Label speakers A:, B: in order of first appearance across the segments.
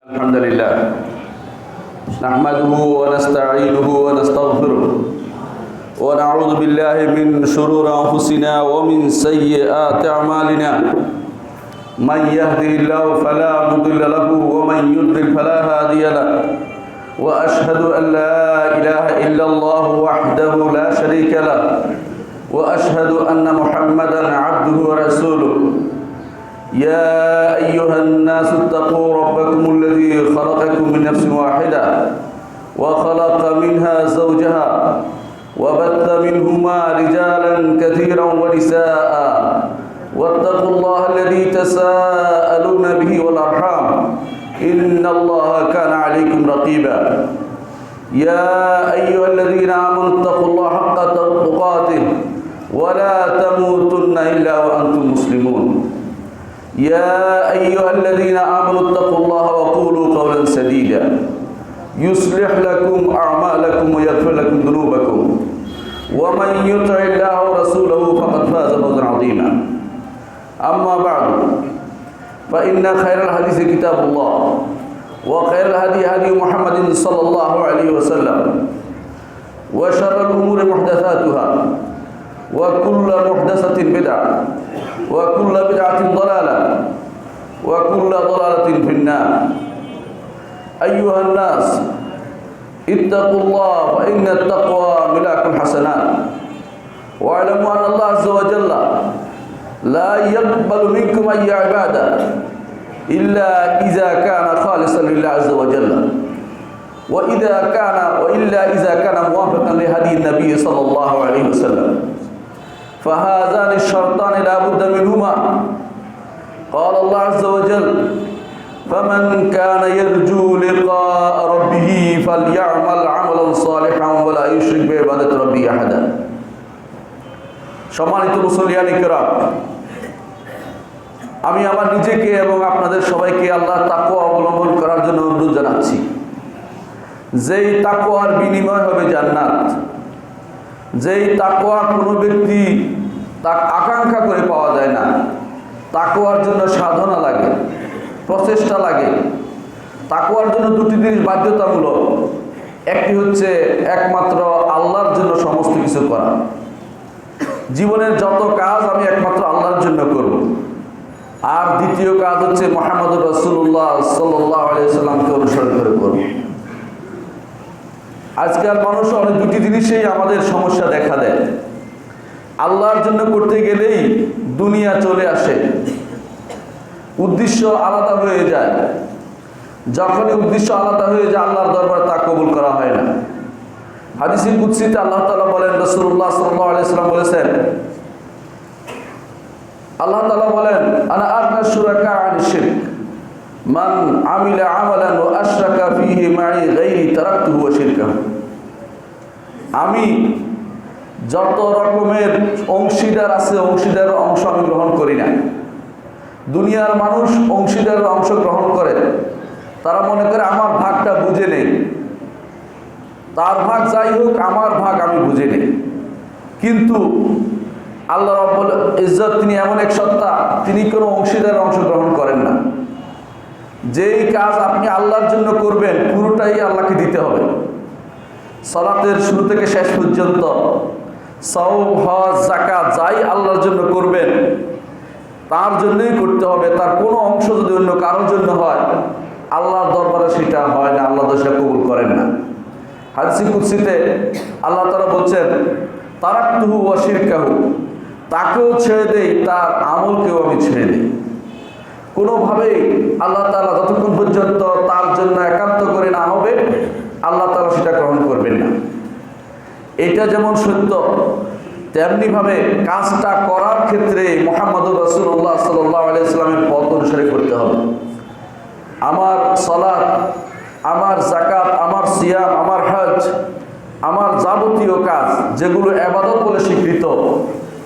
A: الحمد لله نحمده ونستعينه ونستغفره ونعوذ بالله من شرور أنفسنا ومن سيئات أعمالنا من يهده الله فلا مضل له ومن يضلل فلا هادي له وأشهد أن لا إله إلا الله وحده لا شريك له وأشهد أن محمدا عبده ورسوله يا أيها الناس اتقوا ربكم الذي خلقكم من نفس واحدة وخلق منها زوجها وبث منهما رجالا كثيرا ونساء واتقوا الله الذي تساءلون به والأرحام إن الله كان عليكم رقيبا يا أيها الذين آمنوا اتقوا الله حق تقاته ولا تموتن إلا وأنتم مسلمون يا أيها الذين آمنوا اتقوا الله وقولوا قولا سديدا يصلح لكم أعمالكم ويغفر لكم ذنوبكم ومن يطع الله ورسوله فقد فاز فوزا عظيما أما بعد فإن خير الحديث كتاب الله وخير الهدي هدي محمد صلى الله عليه وسلم وشر الأمور محدثاتها وكل محدثة بدعة وكل بدعة ضلالة وكل ضلالة في النار أيها الناس اتقوا الله فإن التقوى ملاك الحسنات واعلموا أن الله عز وجل لا يقبل منكم أي عبادة إلا إذا كان خالصا لله عز وجل وإلا إذا كان موافقا لهدي النبي صلى الله عليه وسلم فهذان الشرطان لا بد منهما قال الله عز وجل فمن كان يرجو لقاء ربه فليعمل عملا صالحا ولا يشرك بعبادة ربه أحدا সম্মানিত মুসলিয়ান কিরাম আমি আমার নিজেকে এবং আপনাদের সবাইকে আল্লাহর তাকওয়া অবলম্বন করার জন্য অনুরোধ জানাচ্ছি যেই তাকওয়ার বিনিময় হবে জান্নাত যেই তাকওয়া কোনো ব্যক্তি আকাঙ্ক্ষা করে পাওয়া যায় না তাকওয়ার জন্য সাধনা লাগে প্রচেষ্টা লাগে তাকওয়ার জন্য দুটি জিনিস বাধ্যতামূলক একটি হচ্ছে একমাত্র আল্লাহর জন্য সমস্ত কিছু করা জীবনের যত কাজ আমি একমাত্র আল্লাহর জন্য করব আর দ্বিতীয় কাজ হচ্ছে মুহাম্মদুর রাসূলুল্লাহ সাল্লাল্লাহু আলাইহি সাল্লামকে অনুসরণ করে করব আজকাল মানুষ অনেক দুটি জিনিসেই আমাদের সমস্যা দেখা দেয় আল্লাহর জন্য করতে গেলেই দুনিয়া চলে আসে উদ্দেশ্য আলাদা হয়ে যায় যখনই উদ্দেশ্য আলাদা হয়ে যায় আল্লাহর দরবারে তা কবুল করা হয় না হাদিসে কুদসিতে আল্লাহ তাআলা বলেন রাসূলুল্লাহ সাল্লাল্লাহু আলাইহি সাল্লাম বলেছেন আল্লাহ তাআলা বলেন আনা আগনা শুরাকা আনিশ শিরক মান আমিলা আমালান ওয়া আশরাকা ফীহি মা'i গায়রি তারাকতুহু ওয়া শিরকাহু আমি যত রকমের অংশীদার আছে অংশীদারের অংশ আমি গ্রহণ করি না দুনিয়ার মানুষ অংশীদারের অংশ গ্রহণ করে তারা মনে করে আমার ভাগটা বুঝে নেই তার ভাগ যাই হোক আমার ভাগ আমি বুঝে নেই কিন্তু আল্লাহ রাব্বুল ইজ্জত তিনি এমন এক সত্তা তিনি কোনো অংশীদারের অংশ গ্রহণ করেন না যেই কাজ আপনি আল্লাহর জন্য করবেন পুরোটাই আল্লাহকে দিতে হবে সালাতের শুরু থেকে শেষ পর্যন্ত সাওম হজ যাকাত যাই আল্লাহর জন্য করবেন তার জন্যই করতে হবে তার কোনো অংশ যদি অন্য কারোর জন্য হয় আল্লাহর দরবারে সেটা হয় না আল্লাহ সেটা কবুল করেন না হাদিসে কুদসিতে আল্লাহ তাআলা বলছেন তারাকতুহু ওয়া শিরকাহু তাকেও ছেড়ে দেই তার আমলকেও আমি ছেড়ে দিই কোনোভাবেই আল্লাহ তাআলা যতক্ষণ পর্যন্ত তার জন্য একান্ত করে না হবে আল্লাহ তাআলা সেটা গ্রহণ করবেন না এটা যেমন সত্য তেমনি ভাবে কাজটা করার ক্ষেত্রে মুহাম্মদুর রাসূলুল্লাহ সাল্লাল্লাহু আলাইহি সাল্লামের পথ অনুসরণ করতে হবে আমার সালাত আমার যাকাত আমার সিয়াম আমার হজ আমার যাবতীয় কাজ যেগুলো ইবাদত বলে স্বীকৃত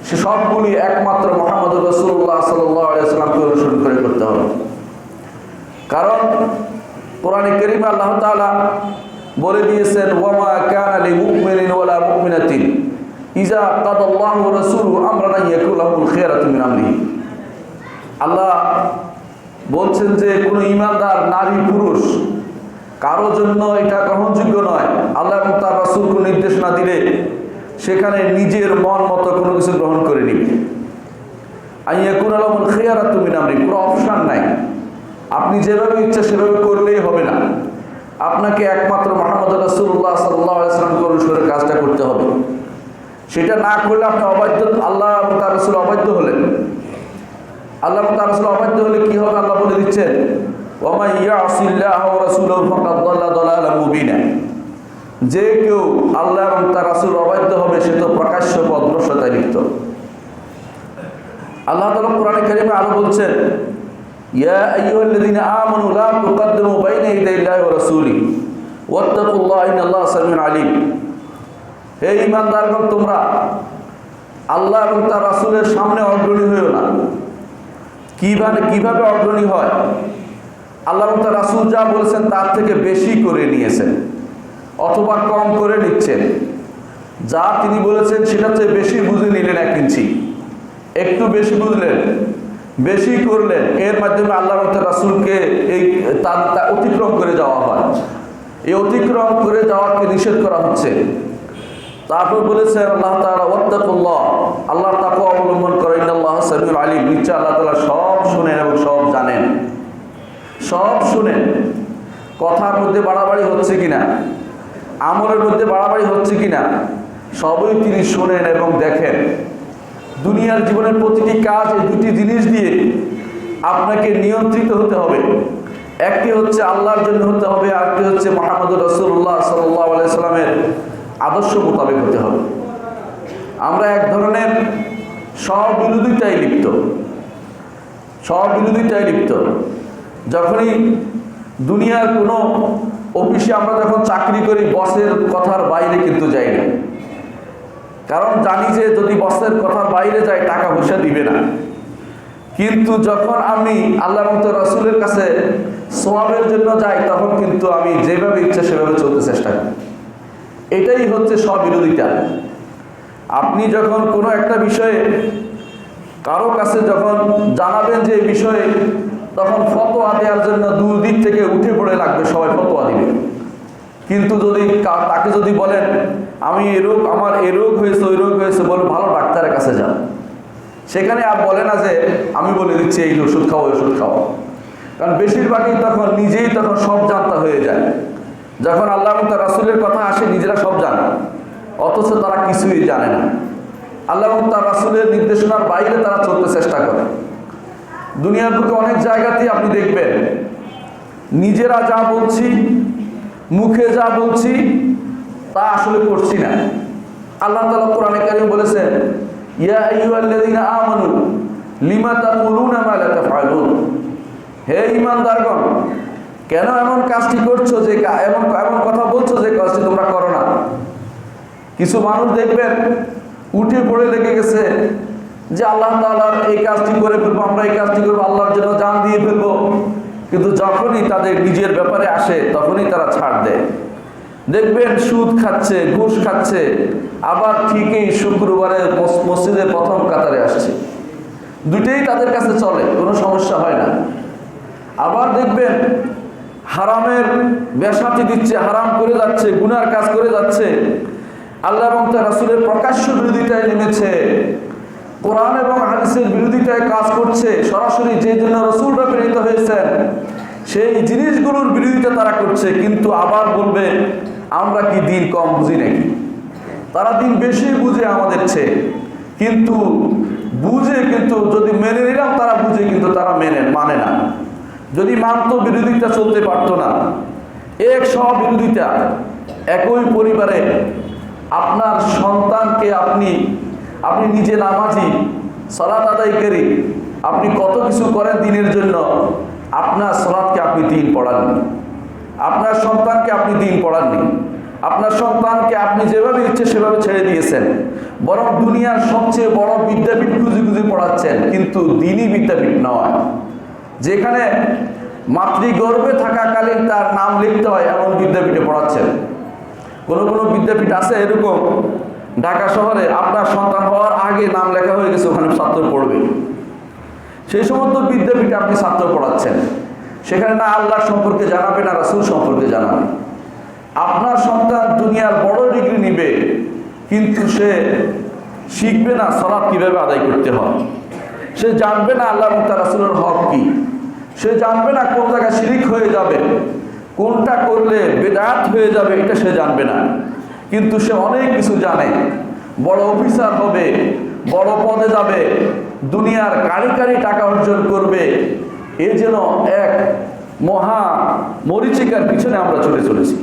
A: সে সবগুলি একমাত্র মুহাম্মদুর রাসূলুল্লাহ সাল্লাল্লাহু আলাইহি সাল্লামকে অনুসরণ করে করতে হবে কারণ কোরআনে কারীমে আল্লাহ তাআলা বলে দিয়েছেন ওয়া মা কানা লিল মুমিনিন ওয়ালা মুমিনাতিন ইজা কাদাল্লাহু ওয়া রাসূলুহু আমরান ইয়াকুল লাহুল খায়রাতু মিন আমরিহি আল্লাহ বলছেন যে কোনো ইমানদার নারী পুরুষ কারো জন্য এটা গ্রহণযোগ্য নয়। আল্লাহ এবং তার রাসূল কোনো নির্দেশনা দিলে সেখানে নিজের মন মতো কোনো কিছু গ্রহণ করে নিবে। আইয়াকুন আলামুল খিয়ারাতু মিন আমরি, কোনো অপশন নাই। আপনি যেভাবে ইচ্ছা সেভাবে করলেই হবে না, আপনাকে একমাত্র মুহাম্মদ রাসূলুল্লাহ সাল্লাল্লাহু আলাইহি ওয়াসাল্লামকে অনুসরণে কাজটা করতে হবে। সেটা না করলে আপনি অবাধ্য, আল্লাহ এবং তার রাসূল অবাধ্য হলেন। আল্লাহ এবং তার রাসূল অবাধ্য হলে কি হবে আল্লাহ বলে দিচ্ছেন, ওয়া মান ইয়াসিল্লাহা ওয়া রাসূলাহু ফাকাদ দাল্লা দালালাম মুবিনা। যে কেউ আল্লাহ এবং তার রাসূল অবাধ্য হবে সে তো প্রকাশ্য পথভ্রষ্টতায় লিপ্ত। আল্লাহ তাআলা কোরআনে কারিমে আরো বলছেন, ইয়া আইয়ুহাল্লাযীনা আমানু লা তুকদ্দিমু বাইনা ইয়াদাইল্লাহি ওয়া রাসূলিহি ওয়াত্তাকুল্লাহা ইন্নাল্লাহা সামিউন আলীম। হে ঈমানদারগণ, তোমরা আল্লাহ এবং তার রাসূলের সামনে অগ্রণী হইও না। কিভাবে অগ্রণী হয়? আল্লাহ এবং তার রাসূল যা বলেছেন তার থেকে বেশি করে নিয়েছেন অথবা কম করে নিচ্ছেন। যা তিনি বলেছেন সেটা চেয়ে বেশি বুঝে নিলেন 1 ইঞ্চি, একটু বেশি বুঝলেন, বেশি করলেন, এর মাধ্যমে আল্লাহ এবং তার রাসূলকে এই তা অতিক্রম করে যাওয়া হয়। এই অতিক্রম করে যাওয়াকে নিষেধ করা হচ্ছে। তারপর বলেছেন আল্লাহ তাআলা, ওয়াত্তাকুল্লাহ, আল্লাহর তাকওয়া অবলম্বন করো, ইন্নাল্লাহা সামিউন আলীম, নিশ্চয় আল্লাহ তাআলা সব শুনেন এবং সব জানেন। সব শুনেন, কথার মধ্যে বাড়াবাড়ি হচ্ছে কিনা, আমলের মধ্যে বাড়াবাড়ি হচ্ছে কিনা, সবই তিনি শুনেন এবং দেখেন। দুনিয়ার জীবনের প্রতিটি কাজ এই দুটি জিনিস দিয়ে আপনাকে নিয়ন্ত্রিত হতে হবে। একটি হচ্ছে আল্লাহর জন্য হতে হবে, আরেকটি হচ্ছে মুহাম্মদ রাসূলুল্লাহ সাল্লাল্লাহু আলাইহি সাল্লামের আদর্শ মোতাবেক হতে হবে। আমরা এক ধরনের স্ববিরোধিতায় লিপ্ত। যখনই দুনিয়ার কোনো অফিসে আমরা যখন চাকরি করি, বসের কথার বাইরে কিন্তু যাই না, কারণ জানি যে যদি বসের কথার বাইরে যাই টাকা পয়সা দিবে না। কিন্তু যখন আমি আল্লাহ এবং তার রাসূলের কাছে সওয়াবের জন্য যাই, তখন কিন্তু আমি যেভাবে ইচ্ছা সেভাবে চলতে চেষ্টা করি। এটাই হচ্ছে স্ববিরোধিতা। আপনি যখন কোনো একটা বিষয়ে কারো কাছে যখন জানাবেন যে এই বিষয়ে, তখন ফতোয়া দেওয়ার জন্য দূর দিক থেকে উঠে পড়ে লাগবে, সবাই ফতোয়া দিবে। কিন্তু তাকে যদি বলেন আমি আমার এই রোগ হয়েছে, ওই রোগ হয়েছে, বলে ভালো ডাক্তারের কাছে যান, সেখানে আর বলে না যে আমি বলে দিচ্ছি এই ওষুধ খাও, ওই ওষুধ খাও। কারণ বেশিরভাগই তখন নিজেই সব জানতা হয়ে যায়। যখন আল্লাহ এবং তার রাসূলের কথা আসে, নিজেরা সব জানে, অথচ তারা কিছুই জানে না। আল্লাহ এবং তার রাসূলের নির্দেশনার বাইরে তারা চলতে চেষ্টা করে। দুনিয়ার বুকে অনেক জায়গাতেই আপনি দেখবেন নিজেরা যা বলছি, মুখে যা বলছি, তা আসলে করছি না। আল্লাহ তাআলা কোরআনে কারিমে বলেছেন, ইয়া আইয়ুহাল্লাযীনা আমানু লিমা তাকুলুনা মা লা তাফআলুন। হে ঈমানদারগণ, কেন এমন কাজটি করছো, যে এমন কথা বলছো যে কাজটি তোমরা করো না। কিছু মানুষ দেখবেন উঠে পড়ে লেগে গেছে যে আল্লাহ তাআলার এই কাজটি করে ফেলবো, আমরা এই কাজটি করবো, আল্লাহর জন্য জান দিয়ে ফেলবো। কিন্তু যখনই তাদের নিজের ব্যাপারে আসে, তখনই তারা ছাড় দেয়। দেখবেন সুদ খাচ্ছে, ঘুষ খাচ্ছে, আবার ঠিকই শুক্রবারে মসজিদের প্রথম কাতারে আসছে। দুটেই তাদের কাছে চলে, কোনো সমস্যা হয় না। আবার দেখবেন হারামের বেসাতি দিচ্ছে, হারাম করে যাচ্ছে, গুনার কাজ করে যাচ্ছে, আল্লাহ এবং তার রাসূলের প্রকাশ্য বিরোধিতায় নেমেছে, কোরআন এবং হাদিসের বিরোধিতায় কাজ করছে। সরাসরি যে জন্য রাসূলরা প্রেরিত হয়েছেন সেই জিনিসগুলোর বিরোধিতা তারা করছে। কিন্তু আবার বলবে আমরা কি দিন কম বুঝি নাকি? তারা দিন বেশি বুঝে আমাদের চেয়ে, কিন্তু যদি মেনে নিলাম তারা বুঝে, কিন্তু তারা মানে না। যদি মানতো বিরোধিতা চলতে পারতো না। এক স্ববিরোধিতা। একই পরিবারে আপনার সন্তানকে আপনি নিজে নামাজি, সালাত আদায়কারী, আপনি কত কিছু করেন দিনের জন্য, আপনার সালাতকে আপনি দিন পড়াননি, আপনার সন্তানকে আপনি দিন পড়াননি, আপনার সন্তানকে আপনি যেভাবে ইচ্ছে সেভাবে ছেড়ে দিয়েছেন। বরং দুনিয়ার সবচেয়ে বড় বিদ্যাপীঠ খুঁজে পড়াচ্ছেন, কিন্তু দিনই বিদ্যাপীঠ নয়, যেখানে মাতৃগর্ভে থাকাকালীন তার নাম লিখতে হয় এমন বিদ্যাপীঠে পড়াচ্ছেন। কোনো বিদ্যাপীঠ আছে এরকম ঢাকা শহরে আপনার সন্তান হওয়ার আগে নাম লেখা হয়ে গেছে, ওখানে ছাত্র পড়বে। সেই সমস্ত বিদ্যাপীঠে আপনি ছাত্র পড়াচ্ছেন, সেখানে না আল্লাহ সম্পর্কে জানাবে না রাসূল সম্পর্কে জানাবে। আপনার সন্তান দুনিয়ার বড় ডিগ্রি নিবে, কিন্তু সে শিখবে না সালাত কিভাবে আদায় করতে হয়, সে জানবে না আল্লাহ এবং তার রাসূলের হক কি, সে জানবে না কোন জায়গায় শিরিক হয়ে যাবে, কোনটা করলে বেদাত হয়ে যাবে, এটা সে জানবে না। কিন্তু সে অনেক কিছু জানে, বড় অফিসার হবে, বড় পদে যাবে, দুনিয়ার কারি কারি টাকা অর্জন করবে। এ যেন এক মহা মরীচিকার পিছনে আমরা ছুটে চলেছি।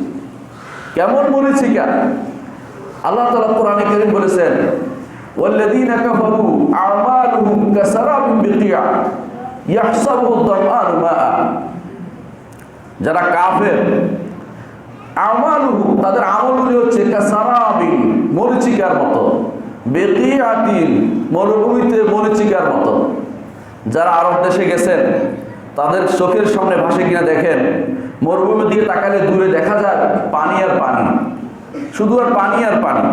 A: কেমন মরীচিকা? আল্লাহ তাআলা কোরআনে কারীম বলেছেন, ওয়াল্লাযীনা কাফারু আ'মালুহুম কাসারাবিন বিকিয়া ইয়াহসাবুহু আয-যামআনু মাআ। যারা কাফের, আমালুহু তাদের আমলগুলি হচ্ছে কাসারাবিন মরীচিকার মতো, বিকিয়াতিন মরুভূমিতে মরীচিকার মতো। যারা আরব দেশে গেছেন তাদের চোখের সামনে ভাসে কিনা দেখেন, মরুভূমির দিকে তাকালে দূরে দেখা যায় পানি আর পানি, শুধু আর পানি আর পানি।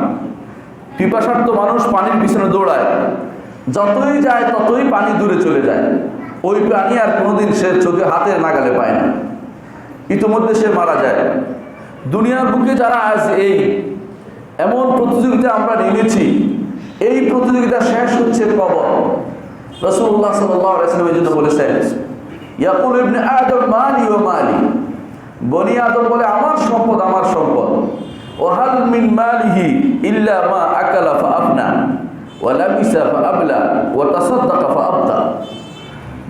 A: পিপাসার্ত মানুষ পানির পিছনে দৌড়ায়, যতই যায় ততই পানি দূরে চলে যায়, ওই পানি আর কোনোদিন সে চোখে হাতের নাগালে পায় না, ইতিমধ্যে সে মারা যায়। দুনিয়ার বুকে যারা আজ এই এমন প্রতিযোগিতা আমরা নেমেছি, এই প্রতিযোগিতা শেষ হচ্ছে কবর। রাসূলুল্লাহ সাল্লাল্লাহু আলাইহি ওয়াসাল্লাম এই জন্য বলেছেন, ইয়াকুল ইবনে আদম মালি ওয়া মালি, বনি আদম বলে আমার সম্পদ আমার সম্পদ। ওয়াহাল মিন মালিহি ইল্লা মা আকালা ফাআফনা ওয়া লাবিসা ফাআবলা ওয়া তাসাদ্দাকা ফাআবতা।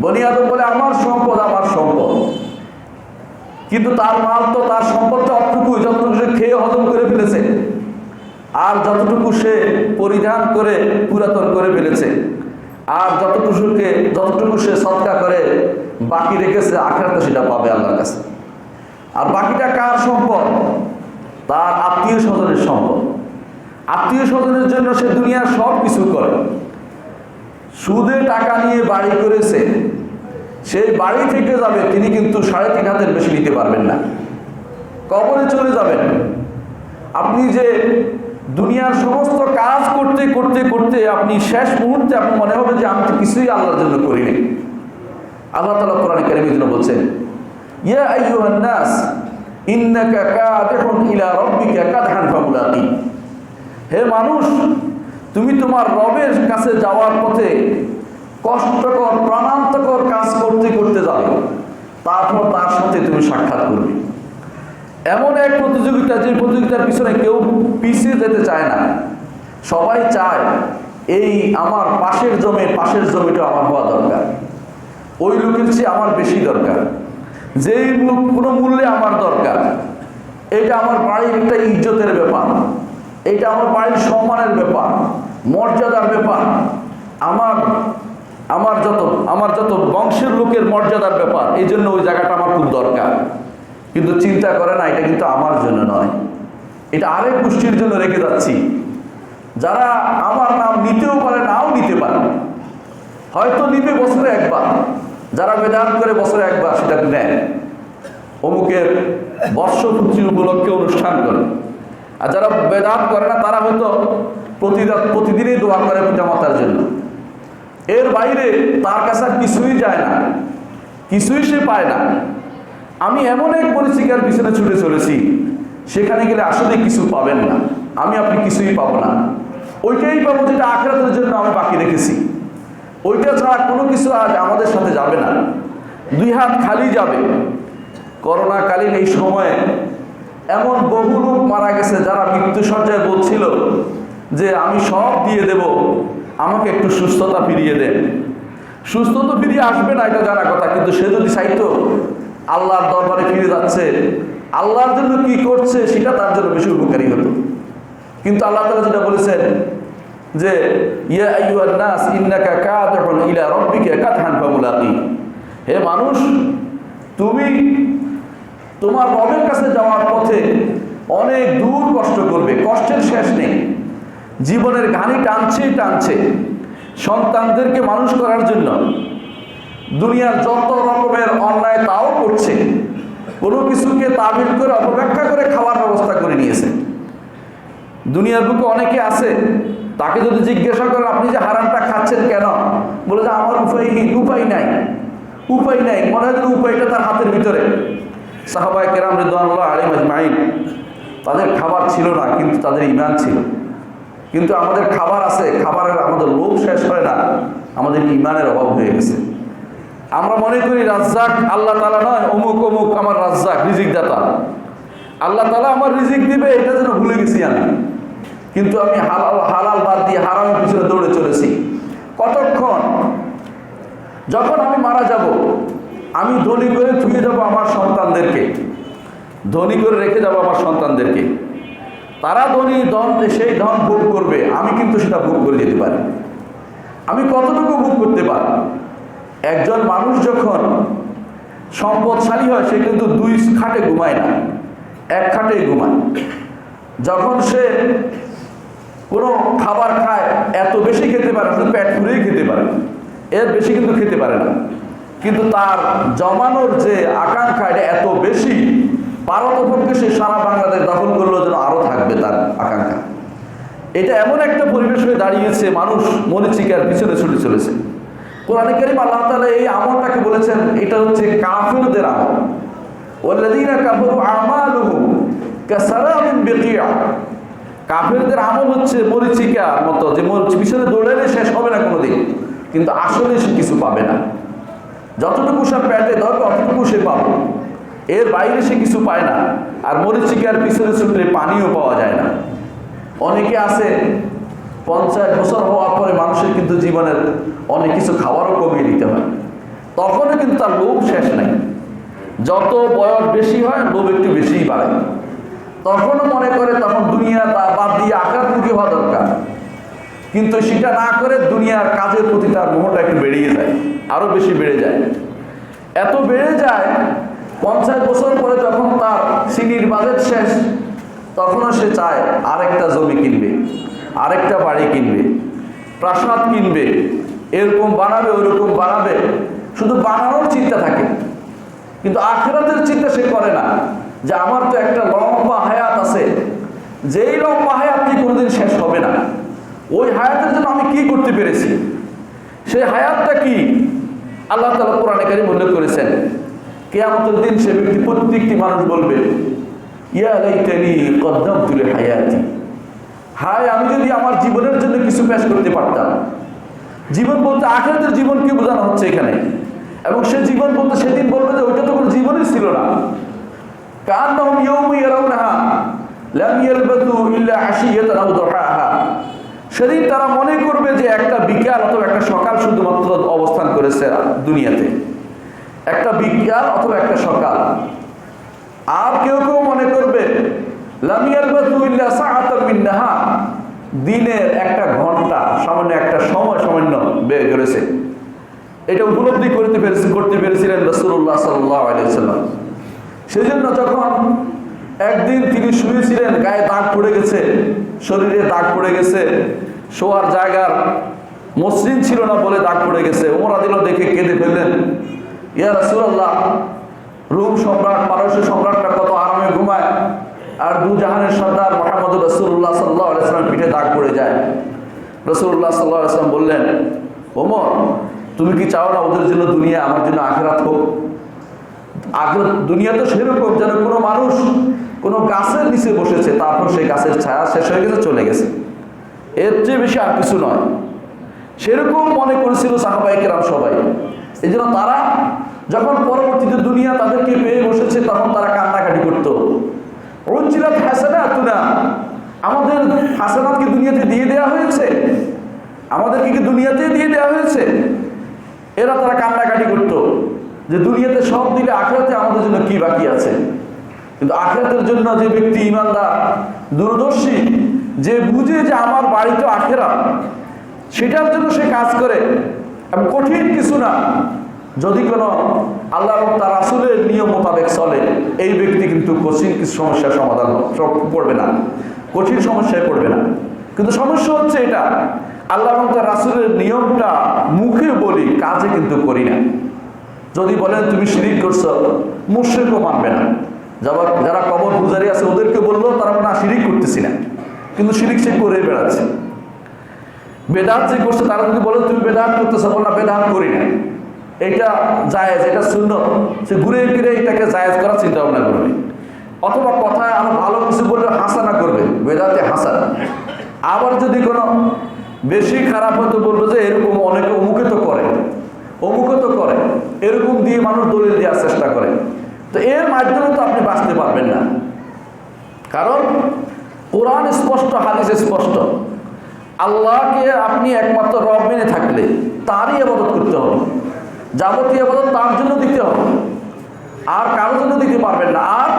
A: বনি আদম বলে আমার সম্পদ আমার সম্পদ, কিন্তু তার মাল তো, তার সম্পদটা অতটুকু যতটুকু সে খেয়ে হজম করে ফেলেছে, আর যতটুকু সে পরিধান করে পুরাতন করে ফেলেছে, আর যতটুকু সে সদকা করে বাকি রেখেছে, আখিরাতে সেটা পাবে আল্লাহর কাছে। আর বাকিটা কার সম্পদ? তার আত্মীয় স্বজনের সম্পদ। আত্মীয় স্বজনের জন্য সে দুনিয়ার সব কিছু করে। সুদে টাকা নিয়ে বাড়ি করেছে, সেই বাড়ি থেকে যাবে, তিনি কিন্তু 3.5 হাতের বেশি নিতে পারবেন না, কবরে চলে যাবেন। আপনি যে দুনিয়ার সমস্ত কাজ করতে করতে করতে আপনি শেষ মুহূর্তে আপনি মনে হবে যে আমি তো কিছুই আল্লাহর জন্য করিনি। আল্লাহ তাআলা কোরআনে কারীমে জন্য বলছেন, ইয়া আইয়ুহান নাস ইন্নাকা কাদিহুন ইলা রাব্বিকা কাদহান ফামুলাকি। হে মানুষ, তুমি তোমার রবের কাছে যাওয়ার পথে কষ্টকর প্রাণান্তকর কাজ করতে করতে যাবে, তারপর তার সাথে তুমি সাক্ষাৎ করবে। এমন এক প্রতিযোগিতা, যে প্রতিযোগিতার পিছনে কেউ পিছিয়ে যেতে চায় না, সবাই চায় এই আমার পাশের জমিটা আমার হওয়া দরকার, ওই লোকের চেয়ে আমার বেশি দরকার, যেই কোনো মূল্যে আমার দরকার। এটা আমার বাড়ির একটা ইজ্জতের ব্যাপার, এটা আমার বাড়ির সম্মানের ব্যাপার, মর্যাদার ব্যাপার, আমার যত বংশের লোকের মর্যাদার ব্যাপার। এই জন্য ওই জায়গাটা আমার খুব দরকার। কিন্তু চিন্তা করে না, এটা কিন্তু আমার জন্য নয়, এটা আরেক গোষ্ঠীর জন্য রেখে যাচ্ছি, যারা আমার নাম নিতেও পারে, নাও নিতে পারে। হয়তো নিবে বছরে একবার, যারা বেদাত করে বছরে একবার সেটা নেয়, অমুকের বর্ষপূর্তি উপলক্ষে অনুষ্ঠান করে। আর যারা বেদাত করে না তারা হয়তো প্রতিদিনই দোয়া করে পিতামাতার জন্য। এর বাইরে তার কাছে কিছুই যায় না, কিছুই সে পায় না। আমি এমন এক পরিচিকার পিছনে ছুটে চলেছি, সেখানে গেলে আসলে কিছু পাবেন না, আমি আপনি কিছুই পাবো না। ওইটাই পাবো যেটা আখিরাতের জন্য আমি বাকি রেখেছি। ওইটা ছাড়া কোনো কিছু আজ আমাদের সাথে যাবে না, 2 হাত খালি যাবে। করোনাকালীন এই সময়ে এমন বহু লোক মারা গেছে, যারা মৃত্যুসজ্জায় বলছিল যে আমি সব দিয়ে দেব, আমাকে একটু সুস্থতা ফিরিয়ে দেন। সুস্থ তো ফিরিয়ে আসবে না, এটা জানা কথা, কিন্তু সে যদি চাইতো আল্লাহর দরবারে ফিরে যাচ্ছে, আল্লাহর জন্য কি করছে সেটা তার জন্য বেশি উপকারী হতো। কিন্তু আল্লাহ তাআলা যেটা বলেছেন যে ইয়া আইয়ুহান নাস ইন্নাকা কাদিহুন ইলা রাব্বিকা কাদহান ফামুলাকি, হে মানুষ, তুমি তোমার রবের কাছে যাওয়ার পথে অনেক দূর কষ্ট করবে, কষ্টের শেষ নেই। জীবনের ঘানি টানছে সন্তানদেরকে মানুষ করার জন্য। দুনিয়ার যত রকমের অন্যায় তাও করছে, কোনো কিছুকে তাবিল করে অপব্যাখ্যা করে খাওয়ার ব্যবস্থা করে নিয়েছে। দুনিয়ার বুকে অনেকে আছে তাকে যদি জিজ্ঞাসা করেন আপনি যে হারামটা খাচ্ছেন কেন, বলে যে আমার উপায় নাই। মনে হয় যে উপায়টা তার হাতের ভিতরে। সাহাবায়ে কেরাম রিদওয়ানুল্লাহ আলাইহিম আজমাইন, তাদের খাবার ছিল না কিন্তু তাদের ঈমান ছিল। কিন্তু আমাদের খাবার আছে, খাবারের আমাদের লোভ শেষ হয় না, আমাদের ঈমানের অভাব হয়ে গেছে। আমরা মনে করি রাজ্জাক আল্লাহ তাআলা নয়, অমুক আমার রাজ্জাক, রিজিক দাতা, আল্লাহ তাআলা আমার রিজিক দিবে, এটা যেন ভুলে গেছি আমি। কিন্তু আমি হালাল বাদ দিয়ে হারামের পিছনে দৌড়ে চলেছি। কতক্ষণ? যখন আমি মারা যাব, আমি ধনী করে থুয়ে যাব আমার সন্তানদেরকে, ধনী করে রেখে যাব আমার সন্তানদেরকে। তারা সেই ধন ভোগ করবে, আমি কিন্তু সেটা ভোগ করে যেতে পারি। আমি কতটুকু ভোগ করতে পারি? একজন মানুষ যখন সম্পদশালী হয়, সে কিন্তু 2 খাটে ঘুমায় না, 1 খাটেই ঘুমায়। যখন সে কোনো খাবার খায়, এত বেশি খেতে পারে, শুধু পেট পুরেই খেতে পারে, এর বেশি কিন্তু খেতে পারে না। কিন্তু তার জমানোর যে আকাঙ্ক্ষা, এটা এত বেশি, পারতপক্ষে সে সারা বাংলাদেশ দখল করলেও যেন আরো থাকবে তার আকাঙ্ক্ষা। এটা এমন একটা পরিবেশ হয়ে দাঁড়িয়েছে, মানুষ মরিচিকার পিছনে ছুটে চলেছে। কোরআনে কারীম আল্লাহ তাআলা এই আমলটাকে বলেছেন, এটা হচ্ছে কাফিরদের আমল। ওয়াল্লাযীনা কাফারু আমালুহুম কাসারাবিন বিকিয়া। কাফিরদের আমল হচ্ছে মরিচিকার মতো, যে পিছনে দৌড়ালে শেষ হবে না কোনোদিন, কিন্তু আসলে সে কিছু পাবে না। যতটুকু সে পেটে দরকার অতটুকু সে পাবে, এর বাইরে সে কিছু পায় না। আর মরিচিকার পিছনে ছুটলে পানিও পাওয়া যায় না। অনেকে আছে 50 বছর হওয়ার পরে মানুষের কিন্তু জীবনের অনেক কিছু খাবারও কমিয়ে দিতে হয়, তখনও কিন্তু তার লোভ শেষ নাই। যত বয়স বেশি হয়, লোভ একটু বেশিই বাড়ে। তখনও মনে করে তখন দুনিয়া বাদ দিয়ে আখিরাতমুখী হওয়া দরকার, কিন্তু সেটা না করে দুনিয়ার কাজের প্রতি তার মোহটা একটু বেড়িয়ে যায়, আরো বেশি বেড়ে যায়। এত বেড়ে যায় 50 বছর পরে যখন তার সিনির বাজেট শেষ, তখনও সে চায় আরেকটা জমি কিনবে, আরেকটা বাড়ি কিনবে, প্রাসাদ কিনবে, এরকম বানাবে ওইরকম বানাবে, শুধু বানানোর চিন্তা থাকে। কিন্তু আখিরাতের চিন্তা সে করে না, যে আমার তো একটা লম্বা হায়াত আছে, যেই লম্বা হায়াত কি কোনোদিন শেষ হবে না, ওই হায়াতের জন্য আমি কি করতে পেরেছি, সেই হায়াতটা কি? আল্লাহ তাআলা কোরআনে কারীমে উল্লেখ করেছেন, কিয়ামতের দিন সে ব্যক্তি, প্রত্যেকটি মানুষ বলবে, ইয়া লাইতানি কদ্দামতু লিহায়াতি, হায় আমি যদি আমার জীবনের জন্য কিছু পেশ করতে পারতাম। জীবন বলতে আখিরাতের জীবনকে বোঝানো হচ্ছে এখানে, এবং সে জীবন বলতে সেদিন বলবে যে ওইটা তো কোনো জীবনই ছিল না। কান্নাহুম ইয়াওমা ইয়ারাউনাহা লাম ইয়ালবাথু ইল্লা আশিয়াতান আও দুহাহা। সেদিন তারা মনে করবে যে একটা বিকাল অথবা একটা সকাল শুধুমাত্র অবস্থান করেছে দুনিয়াতে, একটা বিকাল অথবা একটা সকাল। আর কেউ কেউ মনে করবে লাম ইয়ালবাথু ইল্লা সাআতাম মিন নাহার, দিনের একটা ঘন্টা, সামান্য একটা সময় সামান্য বের করেছে। এটা উপলব্ধি করতে পেরেছিলেন রাসূলুল্লাহ সাল্লাল্লাহু আলাইহি ওয়াসাল্লাম। সেজন্য যখন একদিন তিনি শুয়েছিলেন, গায়ে দাগ পড়ে গেছে, শরীরে দাগ পড়ে গেছে, শোয়ার জায়গার মসৃণ ছিল না বলে দাগ পড়ে গেছে। ওমর রাদিয়াল্লাহু দেখে কেঁদে ফেললেন, ইয়া রাসূলুল্লাহ, রোম সম্রাট, পারস্য সম্রাটটা কত আরামে ঘুমায়, আর দু জাহানের সর্দার মুহাম্মদুর রাসূলুল্লাহ সাল্লাল্লাহু আলাইহি ওয়াসাল্লাম পিঠে দাগ পড়ে যায়। রাসূলুল্লাহ সাল্লাল্লাহু আলাইহি ওয়াসাল্লাম বললেন, ওমর, তুমি কি চাও না ওদের জন্য দুনিয়া, আমার জন্য আখিরাত হোক? দুনিয়া তো সেরকম যেন কোনো মানুষ কোনো গাছের নিচে বসেছে, তারপর সেই গাছের ছায়া শেষ হয়ে গেছে, চলে গেছে, এর চেয়ে বেশি আর কিছু নয়। সেরকম মনে করেছিল সাহাবায়ে কেরাম সবাই। এই জন্য তারা যখন পরবর্তীতে দুনিয়া তাদেরকে পেয়ে বসেছে, তখন তারা কান্নাকাটি করতো, উজ্জিলাত হাসানাতুনা, আমাদের হাসানাত কি দুনিয়াতে দিয়ে দেওয়া হয়েছে, আমাদেরকে কি দুনিয়াতে দিয়ে দেওয়া হয়েছে? এরা তারা কান্নাকাটি করতো যে দুনিয়াতে সব দিলে আখিরাতে আমাদের জন্য কি বাকি আছে। কিন্তু আখিরাতের জন্য যে ব্যক্তি ঈমানদার, দূরদর্শী, যে বুঝে যে আমার বাড়ি তো আখিরাত, সেটার জন্য সে কাজ করে। এবং কঠিন কিছু না, যদি কোনো আল্লাহ এবং তার রাসূলের নিয়ম মোতাবেক চলে, এই ব্যক্তি কিন্তু কঠিন কিছু সমস্যার সমাধান পড়বে না, কঠিন সমস্যায় পড়বে না। কিন্তু সমস্যা হচ্ছে এটা, আল্লাহ এবং তার রাসূলের নিয়মটা মুখে বলি, কাজে কিন্তু করি না। যদি বলেন তুমি শিরিক করছো, মুশরিকও মানবে না। যারা কবর পূজারী আছে ওদেরকে বললো, তারা না শিরিক করতেছি না, কিন্তু শিরিক সে করে বেড়াচ্ছে। বেদাত যে করছে তারা যদি বলে তুমি বেদাত করতেছো, বল না বেদাত করি না, এটা জায়েজ, এটা সুন্নত, সে ঘুরে ফিরে এটাকে জায়েজ করার চিন্তা ভাবনা করবে। অথবা কথায় আরো ভালো কিছু বললে হাসানা করবে, বেদাতে হাসানা। আবার যদি কোনো বেশি খারাপ হয়তো বলবো যে এরকম অনেকে অমুকে তো করে, অমুকে তো করে, এরকম দিয়ে মানুষ দলিল দেওয়ার চেষ্টা করে। তো এর মাধ্যমে তো আপনি বাঁচতে পারবেন না, কারণ কোরআন স্পষ্ট, হাদিস স্পষ্ট। আল্লাহকে আপনি একমাত্র রব মেনে থাকলে তারই ইবাদত করতে হবে, যাবতীয় ইবাদত তার জন্য দিতে হবে, আর কারোর জন্য দিতে পারবেন না। আর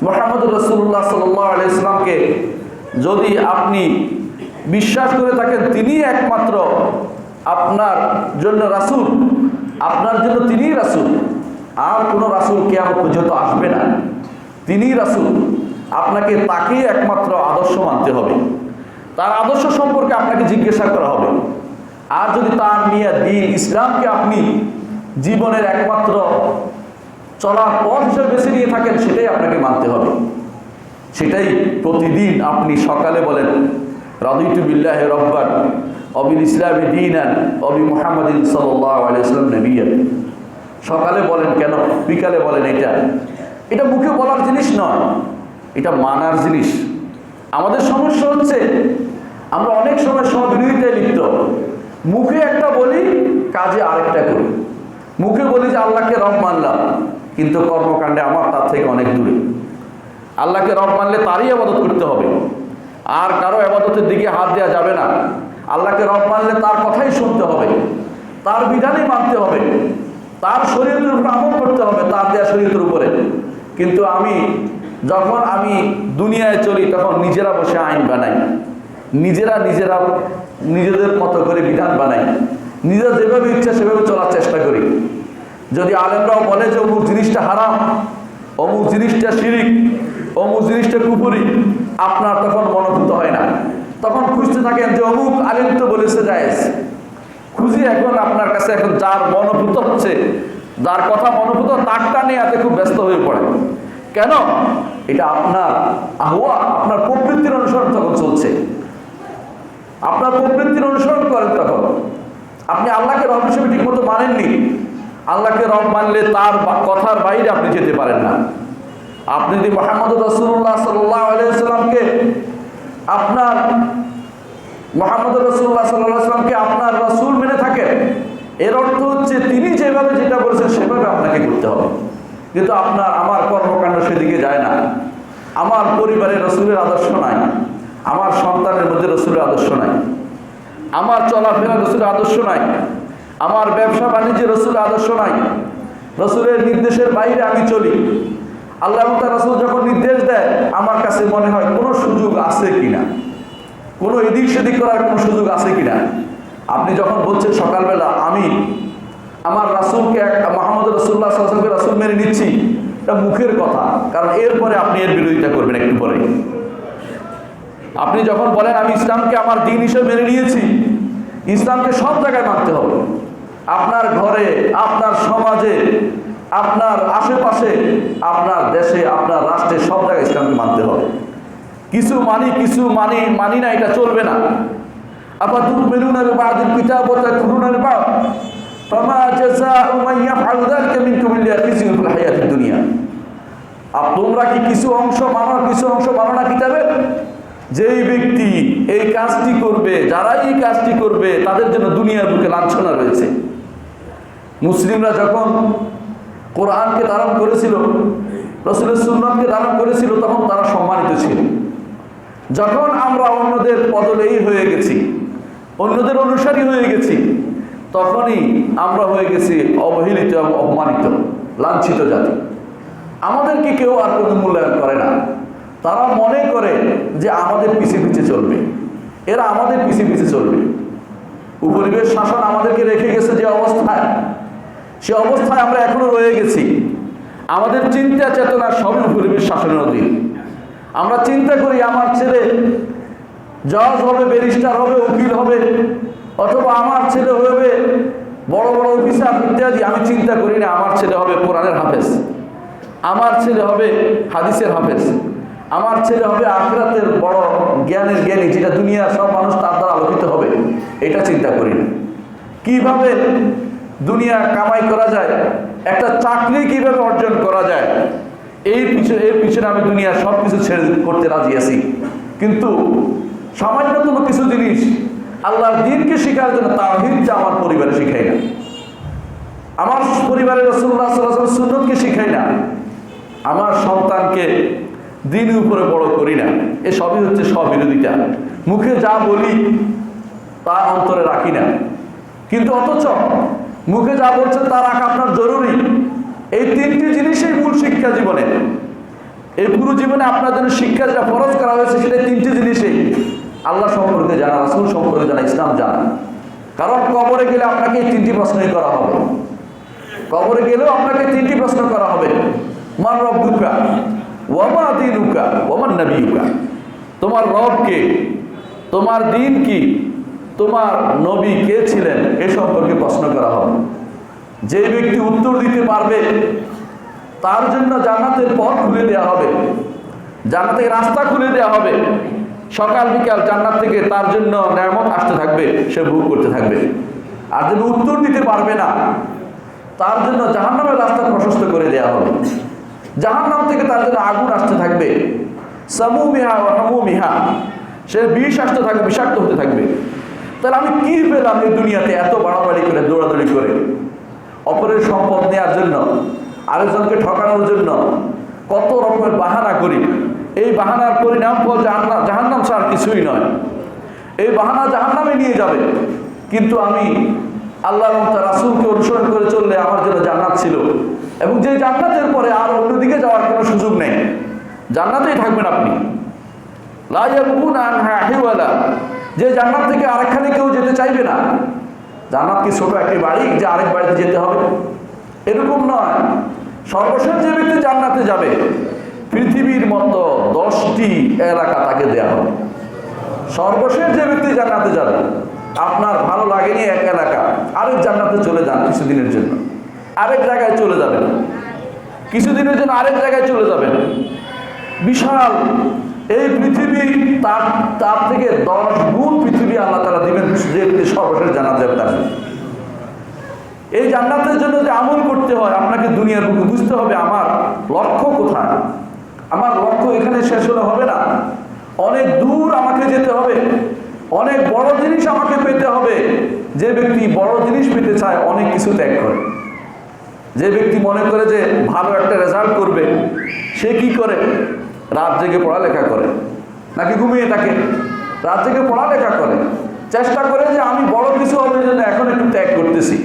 A: মুহাম্মদ রাসূলুল্লাহ সাল্লাল্লাহু আলাইহি ওয়াসাল্লামকে যদি আপনি বিশ্বাস করে থাকেন তিনি একমাত্র আপনার জন্য রাসূল, আপনার জন্য তিনিই রাসূল, আর কোনো রাসূল কিয়ামত পর্যন্ত আসবে না, তিনিই রাসূল, আপনাকে তাকেই একমাত্র আদর্শ মানতে হবে, তার আদর্শ সম্পর্কে আপনাকে জিজ্ঞাসা করা হবে। আর যদি তার নিয়ে দ্বীন ইসলামকে আপনি জীবনের একমাত্র চলার পথ হিসেবে বেছে নিয়ে থাকেন, সেটাই আপনাকে মানতে হবে। সেটাই প্রতিদিন আপনি সকালে বলেন রাদিতু বিল্লাহি রাব্বান ওয়া বিল ইসলামি দীনান ওয়া বি মুহাম্মাদিন সাল্লাল্লাহু আলাইহি ওয়াসাল্লাম নবিয়্যান। সকালে বলেন কেন, বিকালে বলেন, এটা মুখে বলার জিনিস নয়, এটা মানার জিনিস। আমাদের সমস্যা হচ্ছে আমরা অনেক সময় স্ববিরোধিতায় লিপ্ত, মুখে একটা বলি কাজে আরেকটা করি। মুখে বলি যে আল্লাহকে রব মানলাম, কিন্তু কর্মকাণ্ডে আমার তার থেকে অনেক দূরে। আল্লাহকে রব মানলে তারই ইবাদত করতে হবে, আর কারো ইবাদতের দিকে হাত দেওয়া যাবে না। আল্লাহকে রব মানলে তার কথাই শুনতে হবে, তার বিধানই মানতে হবে, তার শরীয়তের উপর আমল করতে হবে, তার দেয়া শরীয়তের উপরে। কিন্তু যখন আমি দুনিয়ায় চলি তখন নিজেরা বসে আইন বানাই, নিজেরা নিজেদের মতো করে বিধান বানাই, নিজেরা যেভাবে ইচ্ছা সেভাবে চলার চেষ্টা করি। যদি আলেমরাও বলে যে অমুক জিনিসটা হারাম, অমুক জিনিসটা শিরিক, অমুক জিনিসটা কুফরি, আপনার তখন মনোভূত হয় না, তখন খুঁজতে থাকেন যে অমুক আলেম তো বলেছে জায়েজ। খুঁজি এখন আপনার কাছে, এখন যার মনোভূত হচ্ছে, যার কথা মনোভূত, তারটা নিয়ে এতে খুব ব্যস্ত হয়ে পড়ে। কেন? এটা আপনার আহওয়া, আপনার প্রবৃত্তির অনুসরণ তখন চলছে, আপনার প্রবৃত্তির অনুসরণ করেন। তখন আপনি আল্লাহকে রব হিসেবে ঠিক মতো মানেননি। আল্লাহকে রব মানলে তার কথার বাইরে আপনি যেতে পারেন না। আপনি যদি মুহাম্মদ রাসূলুল্লাহ সাল্লাল্লাহু আলাইহি ওয়াসাল্লামকে আপনার আপনার রাসূল মেনে থাকেন, এর অর্থ হচ্ছে তিনি যেভাবে যেটা বলেছেন সেভাবে আপনাকে করতে হবে। কিন্তু আমার কর্মকাণ্ড সেদিকে যায় না, আমার পরিবারের রাসূলের আদর্শ নাই, আমার সন্তানের মধ্যে রাসূলের আদর্শ নাই, আমার চলাফেরা রাসূলের আদর্শ নাই, আমার ব্যবসা বাণিজ্যের রাসূলের আদর্শ নাই, রাসূলের নির্দেশের বাইরে আমি চলি। আল্লাহ এবং তার রাসূল যখন নির্দেশ দেয়, আমার কাছে মনে হয় কোনো সুযোগ আছে কিনা, কোনো এদিক সেদিক করার কোনো সুযোগ আছে কিনা। আপনি যখন বলছেন সকালবেলা আমি আমার রাসূলকে, মুহাম্মদ রাসূলুল্লাহ সাল্লাল্লাহু আলাইহি ওয়াসাল্লামকে রাসূল মেনে নিচ্ছি, এটা মুখের কথা, কারণ এরপরে আপনি এর বিরোধিতা করবেন একটু পরে। আপনি যখন বলেন আমি ইসলামকে আমার দ্বীন হিসেবে মেনে নিয়েছি, ইসলামকে সব জায়গায় মানতে হবে, আপনার ঘরে, আপনার সমাজে, আপনার আশেপাশে, আপনার দেশে, আপনার রাষ্ট্রে, সব জায়গায় ইসলামকে মানতে হবে। কিছু মানি কিছু মানি না, এটা চলবে না। আফাতুমিনুনা বিবাদিল কিতাব ওয়া তাকফুরুনা বিবাদ ফামা জাযাউ মান ইয়াফআলু যালিকা মিনকুম ইল্লা খিজয়ুন ফিল হায়াতিদ দুনিয়া। তোমরা কি কিছু অংশ মানো, কিছু অংশ মানো না কিতাবের? যেই ব্যক্তি এই কাজটি করবে, যারা এই কাজটি করবে, তাদের জন্য দুনিয়ার বুকে লাঞ্ছনা রয়েছে। মুসলিমরা যখন কোরআনকে ধারণ করেছিল, রাসূলের সুন্নাতকে ধারণ করেছিল, তখন তারা সম্মানিত ছিল। যখন আমরা অন্যদের পদলেই হয়ে গেছি, অন্যদের অনুসারী হয়ে গেছি, তখনই আমরা হয়ে গেছি অবহেলিত এবং অপমানিত, লাঞ্ছিত জাতি। আমাদেরকে কেউ আর কোনো মূল্যায়ন করে না। তারা মনে করে যে আমাদের পিছে পিছে চলবে, এরা আমাদের পিছে পিছে চলবে। উপনিবেশ শাসন আমাদেরকে রেখে গেছে যে অবস্থায়, সে অবস্থায় আমরা এখনো রয়ে গেছি। আমাদের চিন্তা চেতনা সবই উপনিবেশ শাসনের অধীন। আমরা চিন্তা করি আমার ছেলে জজ হবে, ব্যারিস্টার হবে, উকিল হবে, অথবা আমার ছেলে হবে বড় বড় অফিসার ইত্যাদি। আমি চিন্তা করি না আমার ছেলে হবে কোরআনের হাফেজ, আমার ছেলে হবে হাদিসের হাফেজ, আমার ছেলে হবে আখিরাতের বড় জ্ঞানের জ্ঞানী, যেটা দুনিয়ার সব মানুষ তার দ্বারা আলোকিত হবে। এটা চিন্তা করি না। কিভাবে দুনিয়া কামাই করা যায়, একটা চাকরি কিভাবে অর্জন করা যায়, এর পিছনে আমি দুনিয়ার সব কিছু ছেড়ে করতে রাজি আছি। কিন্তু সামান্যতম কিছু জিনিস আল্লাহর দ্বীনকে শেখার জন্য তাওহীদটা আমার পরিবারে শিখাই না, আমার পরিবারের রাসূলুল্লাহ সাল্লাল্লাহু আলাইহি ওয়াসাল্লাম সুন্নতকে শিখাই না, আমার সন্তানকে দ্বীনের উপরে বড় করি না। এ সবই হচ্ছে স্ববিরোধিতা। মুখে যা বলি তা অন্তরে রাখি না, কিন্তু অথচ মুখে যা বলছেন তা রাখা আপনার জরুরি। এই তিনটি জিনিসই মূল শিক্ষা জীবনে। এই পুরো জীবনে আপনার জন্য শিক্ষা যেটা ফরজ করা হয়েছে সেটা তিনটি জিনিসই: আল্লাহ সম্পর্কে জানা, রাসূল সম্পর্কে জানা, ইসলাম জানা। কারণ কবরে গেলে আপনাকে এই তিনটি প্রশ্নই করা হবে। কবরে গেলেও আপনাকে তিনটি প্রশ্ন করা হবে: মান রব্বুকা, ওয়া মা দীনুকা, ওয়া মান নবিয়ুকা। তোমার রব কে, তোমার দ্বীন কি, তোমার নবী কে ছিলেন, এ সম্পর্কে প্রশ্ন করা হবে। যে ব্যক্তি উত্তর দিতে পারবে তার জন্য জান্নাতের পথ খুলে দেওয়া হবে, জান্নাতের রাস্তা খুলে দেওয়া হবে। সকাল বিকাল জান্নাত থেকে তার জন্য নেয়ামত আসতে থাকবে, সে ভোগ করতে থাকবে। আর যদি উত্তর দিতে পারবে না, তার জন্য জাহান্নামের রাস্তা প্রশস্ত করে দেওয়া হবে। জাহান্নাম থেকে তার জন্য আগুন আসতে থাকবে, সামুমিহা ওয়া হামুমিহা, সে বিষ আসতে থাকবে, বিষাক্ত হতে থাকবে। তাহলে আমি কি পেলাম এই দুনিয়াতে এত বাড়াবাড়ি করে, দৌড়াদৌড়ি করে, অপরের সম্পদ নেওয়ার জন্য, আরেকজনকে ঠকানোর জন্য কত রকমের বাহানা করি। এই বাহানার পরিণাম ফল জাহান্নাম ছাড়া কিছুই নয়। এই বাহানা জাহান্নামে নিয়ে যাবে। কিন্তু আমি আল্লাহ এবং তার রাসূলকে অনুসরণ করে চললে আমার জন্য জান্নাত ছিল, এবং যে জান্নাতের পরে আর অন্যদিকে যাওয়ার কোনো সুযোগ নেই, জান্নাতেই থাকবেন আপনি। লা ইয়াবগুনা আনহা হিওয়ালা, যে জান্নাত থেকে আরেকখানে কেউ যেতে চাইবে না। জান্নাত কি ছোট একটি বাড়ি যে আরেক বাড়িতে যেতে হবে? এরকম নয়। সর্বশেষ যে ব্যক্তি জান্নাতে যাবে, পৃথিবীর মতো 10টি এলাকা তাকে দেওয়া হবে। সর্বশেষ যে ব্যক্তি জান্নাতে যাবে, আপনার ভালো লাগেনি এক এলাকা, আরেক জান্নাতে চলে যান কিছুদিনের জন্য, আরেক জায়গায় চলে যাবেন, কিছুদিনের জন্য আরেক জায়গায় চলে যাবেন। বিশাল এই পৃথিবী, তার থেকে 10 গুণ পৃথিবী আল্লাহ তাআলা দিবেন যে ব্যক্তি সর্বশেষ জান্নাত যাবে তার। এই জান্নাতের জন্য যে আমল করতে হয়, আপনাকে দুনিয়ার বুকে বুঝতে হবে আমার লক্ষ্য কোথায়। আমার লক্ষ্য এখানে শেষ হলে হবে না, অনেক দূর আমাকে যেতে হবে, অনেক বড় জিনিস আমাকে পেতে হবে। যে ব্যক্তি বড় জিনিস পেতে চায় অনেক কিছু ত্যাগ করে। যে ব্যক্তি মনে করে যে ভালো একটা রেজাল্ট করবে, সে কি করে? রাত জেগে পড়ালেখা করে, নাকি ঘুমিয়ে থাকে? রাত জেগে পড়ালেখা করে, চেষ্টা করে যে আমি বড় কিছু হবে জন্য এখন একটু ত্যাগ করতেছি।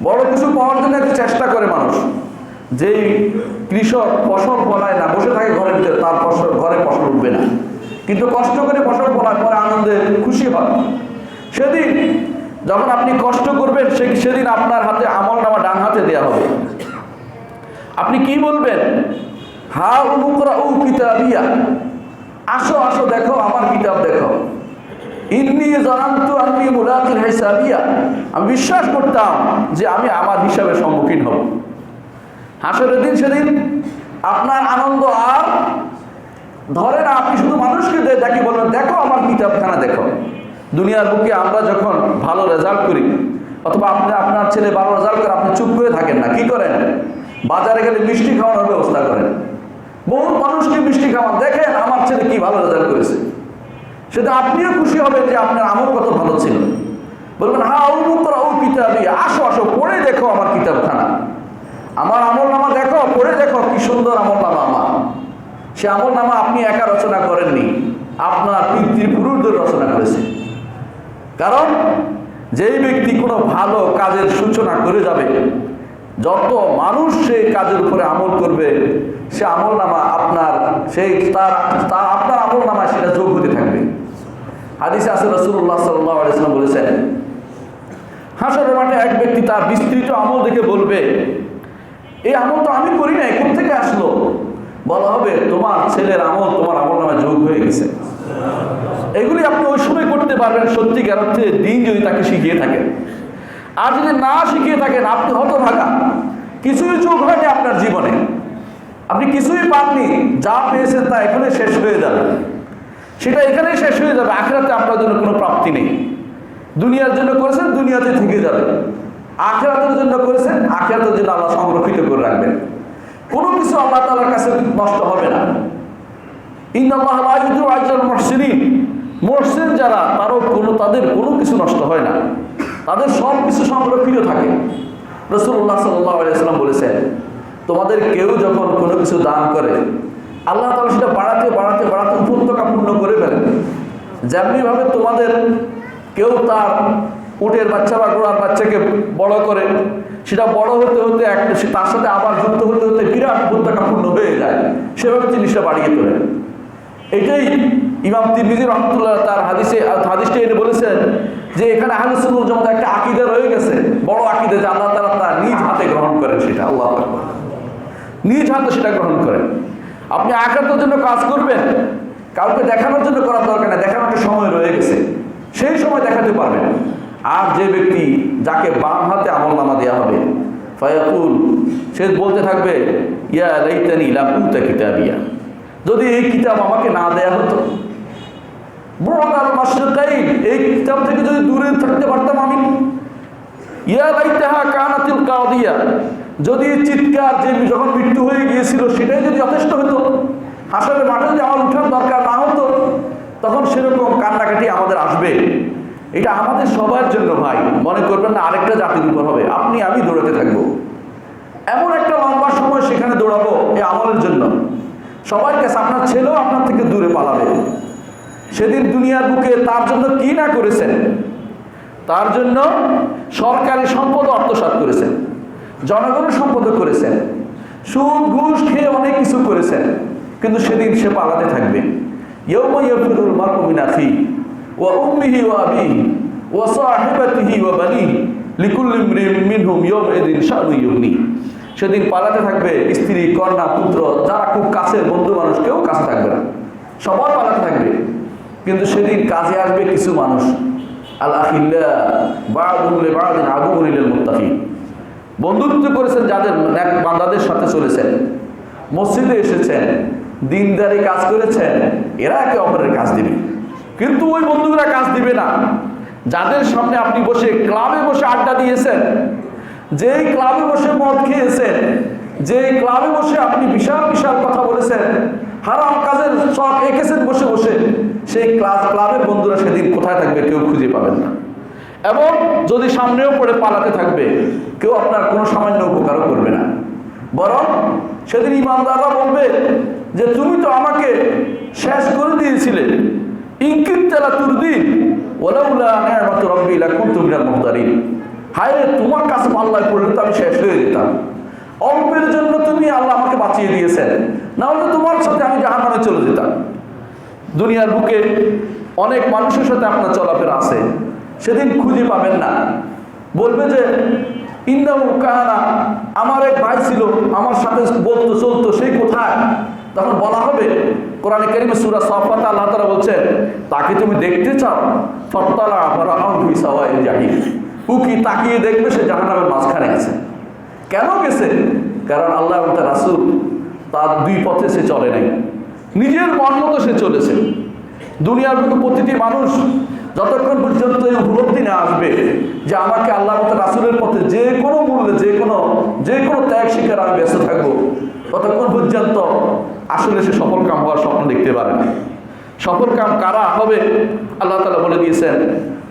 A: বড় কিছু পাওয়ার জন্য একটু চেষ্টা করে মানুষ। যেই কৃষক ফসল ফলায় না, বসে থাকে ঘরের ভিতরে, তার ঘরে ফসল উঠবে না। কিন্তু কষ্ট করে ফসল ফলায়, পরে আনন্দে খুশি হয়। সেদিন যখন আপনি কষ্ট করবেন, সেদিন আপনার হাতে আমলনামা ডান হাতে দেওয়া হবে। আপনি কি বলবেন? হা উনুকরাউ কিতাবিয়া, আসো আসো দেখো আমার কিতাব দেখো। ইন্নী জানান্তু আন্নী মুলাকিন হিসাবিয়া, আমি বিশ্বাস করতাম যে আমি আমার হিসাবের সম্মুখীন হব। হাসরের দিন সেদিন আপনার আনন্দ আর ধরে না। আপনি শুধু মানুষকে দেখি বলবেন দেখো আমার কিতাবখানা দেখো। দুনিয়ার বুকে আমরা যখন ভালো রেজাল্ট করি, অথবা আপনার ছেলে ভালো রেজাল্ট করে, আপনি চুপ করে থাকেন না, কি করেন? বাজারে গেলে মিষ্টি খাওয়ানোর ব্যবস্থা করেন, বহু মানুষকে মিষ্টি খাওয়ান, দেখেন আমার ছেলে কি ভালো রেজাল্ট করেছে। সেটা আপনিও খুশি হবেন যে আপনার আমল কত ভালো ছিল। বলবেন হা উনুকরাউ কিতাবি, আসো আসো পড়ে দেখো আমার কিতাবখানা, আমার আমলনামা দেখো, পড়ে দেখো কি সুন্দর আমলনামা আমার। সে আমলনামা আপনি একা রচনা করেননি, আপনার পিতৃপুরুষদের রচনা করেছে। কারণ যেই ব্যক্তি কোনো ভালো কাজের সূচনা করে যাবে, যত মানুষ সেই কাজের উপরে আমল করবে, সে আমলনামা আপনার আপনার আমলনামা সেটা যোগ হতে থাকবে। হাদিসে আছে রাসূলুল্লাহ সাল্লাল্লাহু আলাইহি ওয়াসাল্লাম বলেছেন, হাসরের মাঠে এক ব্যক্তি তার বিস্তৃত আমল দেখে বলবে, এই আমল তো আমি করি নাই, কোথা থেকে আসলো? বলা হবে তোমার ছেলের আমল তোমার আমলনামায় যোগ হয়ে গেছে। এগুলি আপনি ওই সময় করতে পারবেন সত্যিকার অর্থে দিন যদি তাকে শিখিয়ে থাকেন। আর যদি না শিখিয়ে থাকেন, আপনি হতভাগা, কিছুই যোগ হয়নি আপনার জীবনে, আপনি কিছুই পাননি। যা পেয়েছেন তা এখানে শেষ হয়ে যাবে, সেটা এখানেই শেষ হয়ে যাবে। আখিরাতে আপনার জন্য কোনো প্রাপ্তি নেই। দুনিয়ার জন্য করেছেন, দুনিয়াতে থেকে যাবে। আখিরাতের জন্য করেছেন, আখিরাতের জন্য আল্লাহ সংরক্ষিত করে রাখবেন। কোনো কিছু আল্লাহ তাআলার কাছে নষ্ট হবে না। ইন্নাল্লাহা লা ইউযিউ আজরাল মুহসিনিন, মুহসিন যারা তাদের কোনো কিছু নষ্ট হয় না, তাদের সব কিছু সংরক্ষিত থাকে। রাসূলুল্লাহ সাল্লাল্লাহু আলাইহি ওয়াসাল্লাম বলেছেন, তোমাদের কেউ যখন কোনো কিছু দান করে আল্লাহ তাআলা সেটা বাড়াতে বাড়াতে বাড়াতে উপত্যকা পূর্ণ করে ফেলেন। যেমনিভাবে তোমাদের কেউ তার উটের বাচ্চা বা ঘোড়ার বাচ্চাকে বড় করে, সেটা বড় হতে হতে তার সাথে আবার যুক্ত হতে হতে বিরাট উপত্যকা পূর্ণ হয়ে যায়, সেভাবে জিনিসটা বাড়িয়ে তোলেন। এটাই ইমাম তিরমিজি রাহমাতুল্লাহ তার হাদিসটা এনে বলেছেন যে এখানে আহলে সুন্নাত ওয়াল জামাতের একটা আকীদা রয়ে গেছে, বড় আকীদা, যে আল্লাহ তাআলা তার নিজ হাতে গ্রহণ করেন সেটা। আল্লাহু আকবার, নিজ হাতে সেটা গ্রহণ করেন। আপনি আখিরাতের জন্য কাজ করবেন, কাউকে দেখানোর জন্য করার দরকার নেই, দেখানোর একটা সময় রয়ে গেছে, সেই সময় দেখাতে পারবেন। আর যে ব্যক্তি যাকে বাম হাতে আমলনামা দেওয়া হবে, ফায়াকুল, সে বলতে থাকবে, ইয়া লাইতানি লাম উতা কিতাবিয়া, যদি এই কিতাব আমাকে না দেয়া হতো, বু'দাল মাশরিকাইন, এই কিতাব থেকে যদি দূরে থাকতে পারতাম আমি। ইয়া লাইতাহা কানাতিল কাদিয়া, যদি চিৎকার, যে যখন মৃত্যু হয়ে গিয়েছিল সেটাই যদি যথেষ্ট হতো, হাসরের মাঠে যদি আমার উঠার দরকার না হতো, তখন সেরকম কান্নাকাটি আমাদের আসবে। এটা আমাদের সবার জন্য ভাই, মনে করবেন না আরেকটা জাতির উপর হবে। আপনি আমি দৌড়াতে থাকবো, এমন একটা লম্বা সময় সেখানে দৌড়াবো এই আমলের জন্য। সবার কাছে আপনার ছেলেও আপনার থেকে দূরে পালাবে। সেদিন দুনিয়ার বুকে তার জন্য কি না করেছেন, তার জন্য সরকারি সম্পদ আত্মসাৎ করেছেন, জনগণের সম্পদ করেছেন, সুদ ঘুষ খেয়ে অনেক কিছু করেছেন, কিন্তু সেদিন সে পালাতে থাকবে। ইয়াউমা ইয়াফিরুল মারউ মিন আখিহি ওয়া উম্মিহি ওয়া আবিহি ওয়া সাহিবাতিহি ওয়া বানিহি লিকুল্লি ইমরিইন মিনহুম ইয়াউমাইযিন শা'নুন ইউগনি। সেদিন পালাতে থাকবে স্ত্রী, কন্যা, পুত্র, যারা খুব কাছের বন্ধু মানুষ, কেউ কাছে থাকবে না, সবাই পালাতে থাকবে। কিন্তু সেদিন কাজে আসবে কিছু মানুষ, আল আখিল্লা বা'দুহুম লিবা'দিন আদুউন লিল মুত্তাকিন। বন্ধুত্ব করেছেন যাদের নেক বান্দাদের সাথে চলেছেন, মসজিদে এসেছেন, দিনদারি কাজ করেছেন, এরা একে অপরের কাজ দিবে। কিন্তু ওই বন্ধুরা কাজ দিবে না যাদের সামনে আপনি বসে ক্লাবে বসে আড্ডা দিয়েছেন, যেই ক্লাবে বসে মদ খেয়েছেন, যেই ক্লাবে বসে আপনি বিশাল বিশাল কথা বলেছেন, হারাম কাজের শখ এঁকেছেন বসে বসে, সেই ক্লাবের বন্ধুরা সেদিন কোথায় থাকবে কেউ খুঁজে পাবেন না। এবং যদি সামনেও পড়ে পালাতে থাকবে, কেউ আপনার কোনো সামান্য উপকারও করবে না। বরং সেদিন ইমানদাররা বলবে যে তুমি তো আমাকে শেষ করে দিয়েছিলে, ইনকিনতালা তুরদি ওয়ালাউলা নি'মাতু রাব্বি লাকুনতু মিনাল মুহতারিন। হায় রে, তোমার কাছে পাল্লায় পড়লে তো আমি শেষ হয়ে যেতাম। অল্পের জন্য তুমি আল্লাহ আমাকে বাঁচিয়ে দিয়েছেন, না হলে তোমার সাথে আমি জাহান্নামে চলে যেতাম। দুনিয়ার বুকে অনেক মানুষের সাথে আপনার চলাফেরা আছে, সেদিন খুঁজে পাবেন না। বলবে যে ইন্নাহু কানা, আমার এক ভাই ছিল, আমার সাথে বলতো চলতো, সেই কোথায়? তখন বলা হবে, কোরআনে কারীমে সূরা সাফাতে আল্লাহ তাআলা বলছেন, তাকে তুমি দেখতে চাও? ফাত্তালা ফারাআহু ফি সাওয়াইল জাহিম, উকি তাকিয়ে দেখবে সে জাহান্নামের মাঝখানে আছে। কেন গেছে? কারণ আল্লাহ এবং তার রাসূল তার দুই পথে সে চলে নাই, নিজের মন মতো সে চলেছে। দুনিয়ার বুকে প্রতিটি মানুষ যতক্ষণ পর্যন্ত এই উপলব্ধি না আসবে যে আমাকে আল্লাহ এবং তার রাসূলের পথে যে কোনো মূল্যে যে কোনো ত্যাগ স্বীকার আমি ব্যস্ত থাকবো, ততক্ষণ পর্যন্ত আসলে সে সফল কাম হওয়ার স্বপ্ন দেখতে পারে না। সফল কাম কারা হবে? আল্লাহ তাআলা বলে দিয়েছেন,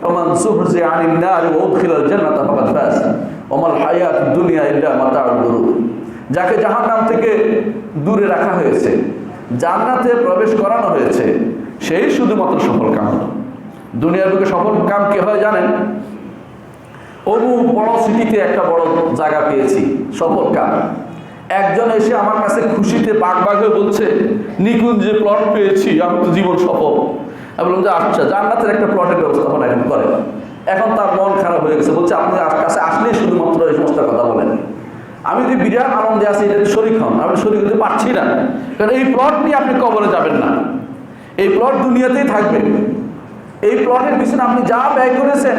A: ওমান সুহজিয়া আনিন নার ওয়া উদখিলাল জান্নাতা ফাকাদ ফাজ ওয়া মাল হায়াতুদ দুনিয়া ইল্লা মাতাউল গুরুর। যাকে জাহান্নাম থেকে দূরে রাখা হয়েছে, জান্নাতে প্রবেশ করানো হয়েছে, সেই শুধুমাত্র সফল কাম হলো। দুনিয়ার বুকে সফল কাম কি হয় জানেন? অমুক বড় সিটিতে একটা বড় জায়গা পেয়েছি, সফল কাম। একজন এসে আমার কাছে খুশিতে বাগ হয়ে বলছে, নিকুঞ্জে প্লট পেয়েছি, আমি তো জীবন সফল। আমি বললাম যে আচ্ছা, জান্নাতের একটা প্লটের ব্যবস্থাপনা এখন করে। এখন তার মন খারাপ হয়ে গেছে, বলছে আপনি কাছে আসলেই শুধুমাত্র এই সমস্ত কথা বলেন। আমি যে বিরাট আনন্দে আছি, এটা শরীক হন। আমি শরীক হতে পারছি না, কারণ এই প্লট নিয়ে আপনি কবরে যাবেন না, এই প্লট দুনিয়াতেই থাকবে। এই প্লটের পিছনে আপনি যা ব্যয় করেছেন,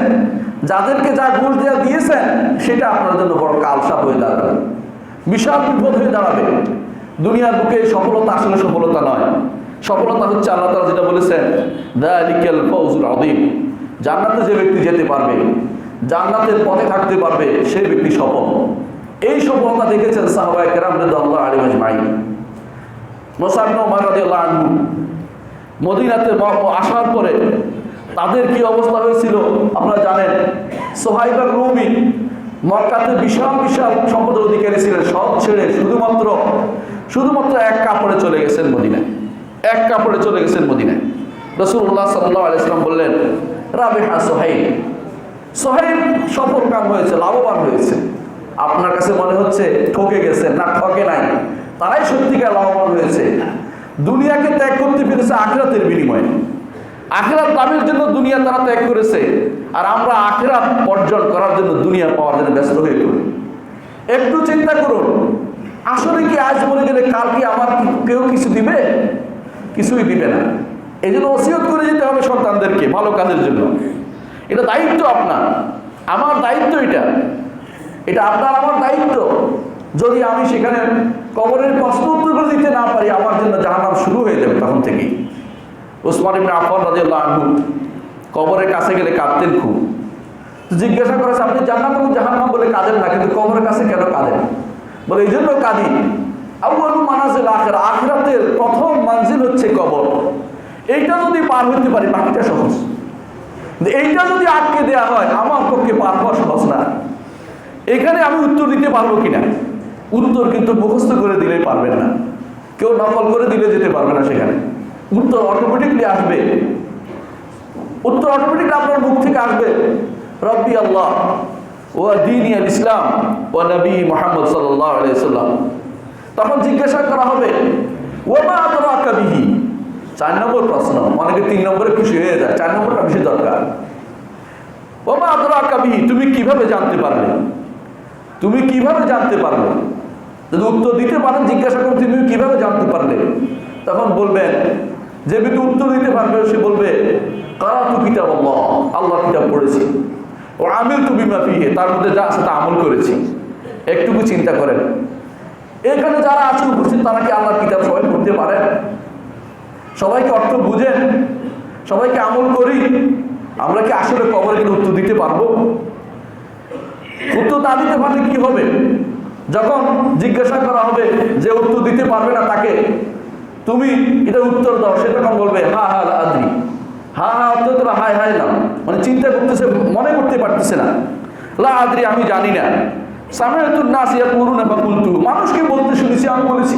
A: যাদেরকে যা ঘুষ দেওয়া দিয়েছেন, সেটা আপনার জন্য বড় কালসাপ হয়ে দাঁড়াবে, বিশাল বিপদ হয়ে দাঁড়াবে। দুনিয়ার বুকে সফলতা আসলে সফলতা নয়। সফলতা হচ্ছে আল্লাহ তাআলা যেটা বলেছেন, যালিকাল ফাউজুল আযীম, জান্নাতে যে ব্যক্তি যেতে পারবে, জান্নাতের পথে থাকতে পারবে, সেই ব্যক্তি সফল। এই সফলতা দেখেছেন সাহাবায়ে কেরাম রাদিয়াল্লাহু আলাইহিম আজমাইন। মুসআব ইবনে উমার রাদিয়াল্লাহু আনহু মদিনাতে আসার পরে তাদের কি অবস্থা হয়েছিল আপনারা জানেন। সুহাইব আর-রুমি মক্কাতে বিশাল বিশাল সম্পদের অধিকারী ছিলেন, সব ছেড়ে শুধুমাত্র এক কাপড়ে চলে গেছেন মদিনায়, এক কাপড়ে চলে গেছেন মদিনায়। রাসূলুল্লাহ সাল্লাল্লাহু আলাইহি ওয়াসাল্লাম বললেন, রাবিহা সুহাইব, সুহাইব সফল কাম হয়েছে, লাভবান হয়েছে। আপনার কাছে মনে হচ্ছে ঠকে গেছেন, না ঠকে নাই, তারাই সত্যিকার লাভবান হয়েছে। দুনিয়াকে ত্যাগ করতে পেরেছে আখিরাতের বিনিময়ে, আখিরাত লাভের জন্য দুনিয়া তারা ত্যাগ করেছে, আর আমরা আখিরাত অর্জন করার জন্য দুনিয়া পাওয়ার জন্য ব্যস্ত হয়ে পড়ি। একটু চিন্তা করুন, আসলে কি আজ মরে গেলে কাল কি আমার কেউ কিছু দিবে? কিছুই দিবে না। এই জন্য ওসিয়ত করে যেতে হবে সন্তানদেরকে ভালো কাজের জন্য। এটা দায়িত্ব আপনার, আমার দায়িত্ব, এটা আপনার আমার দায়িত্ব। যদি আমি সেখানে কবরের প্রশ্ন উত্তর দিতে না পারি, আমার জন্য জাহান্নাম শুরু হয়ে যাবে তখন থেকেই। উসমান ইবনে আফফান রাদিয়াল্লাহু আনহু কবরের কাছে গেলে কাঁদতেন খুব। জিজ্ঞাসা করেছে, আপনি জান্নাত এবং জাহান্নাম বলে কাঁদেন না, কিন্তু কবরের কাছে কেন কাঁদেন? বলে এই জন্য কাঁদি, আউয়ালু মানাজিল আখিরা, আখিরাতের প্রথম মঞ্জিল হচ্ছে কবর। এইটা যদি পার হইতে পারি বাকিটা সহজ, এইটা যদি আটকে দেওয়া হয় আমার পক্ষে পার হওয়া সহজ না। এখানে আমি উত্তর দিতে পারবো কিনা? উত্তর কিন্তু মুখস্থ করে দিলেই পারবেন না, কেউ নকল করে দিলে যেতে পারবে না সেখানে। উত্তর অটোমেটিকলি আসবে, উত্তর অটোমেটিকলি আপনার মুখ থেকে আসবে, রব্বি আল্লাহ ওয়া দীনি আল ইসলাম ওয়া নবী মুহাম্মদ সাল্লাল্লাহু আলাইহি সাল্লাম। তখন জিজ্ঞাসা করা হবে, ওয়া মা আদরাকা বিহি। 4 নম্বর প্রশ্ন, অনেকে 3 নম্বরে খুশি হয়ে যায়, 4 নম্বরটা বেশি দরকার। ওয়া মা আদরাকা বিহি, তুমি কিভাবে জানতে পারলে? তুমি কিভাবে জানতে পারলে? যদি উত্তর দিতে পারেন, জিজ্ঞাসা করুন তুমি কিভাবে জানতে পারলে, তখন বলবেন, যে ব্যক্তি উত্তর দিতে পারবে সে বলবে, কারাতু কিতাবাল্লাহ, আল্লাহ কিতাব পড়েছি, ও আমিলতু বিমা ফিহি, তার মধ্যে যা আছে তা আমল করেছি। একটুকু চিন্তা করেন, এখানে যারা আছে উপস্থিত তারা কি আল্লাহর কিতাব সবাই পড়তে পারে? সবাইকে অর্থ বুঝেন? সবাইকে আমল করি? আমরা কি আসলে কবরে গেলে উত্তর দিতে পারবো? উত্তর না দিতে পারলে কি হবে? যখন জিজ্ঞাসা করা হবে যে উত্তর দিতে পারবে না তাকে, তুমি এটা উত্তর দাও, সে তখন বলবে হা হা আদ্রি, হা হা অর্থ তো হায় হায় না, মানে চিন্তা করতেছে, মনে করতে পারতেছে না। লা আদ্রি, আমি জানি না। সামিআতুন নাস ইয়াকুলুনা ফাকুলতু, মানুষকে বলতে শুনেছি আমি বলেছি,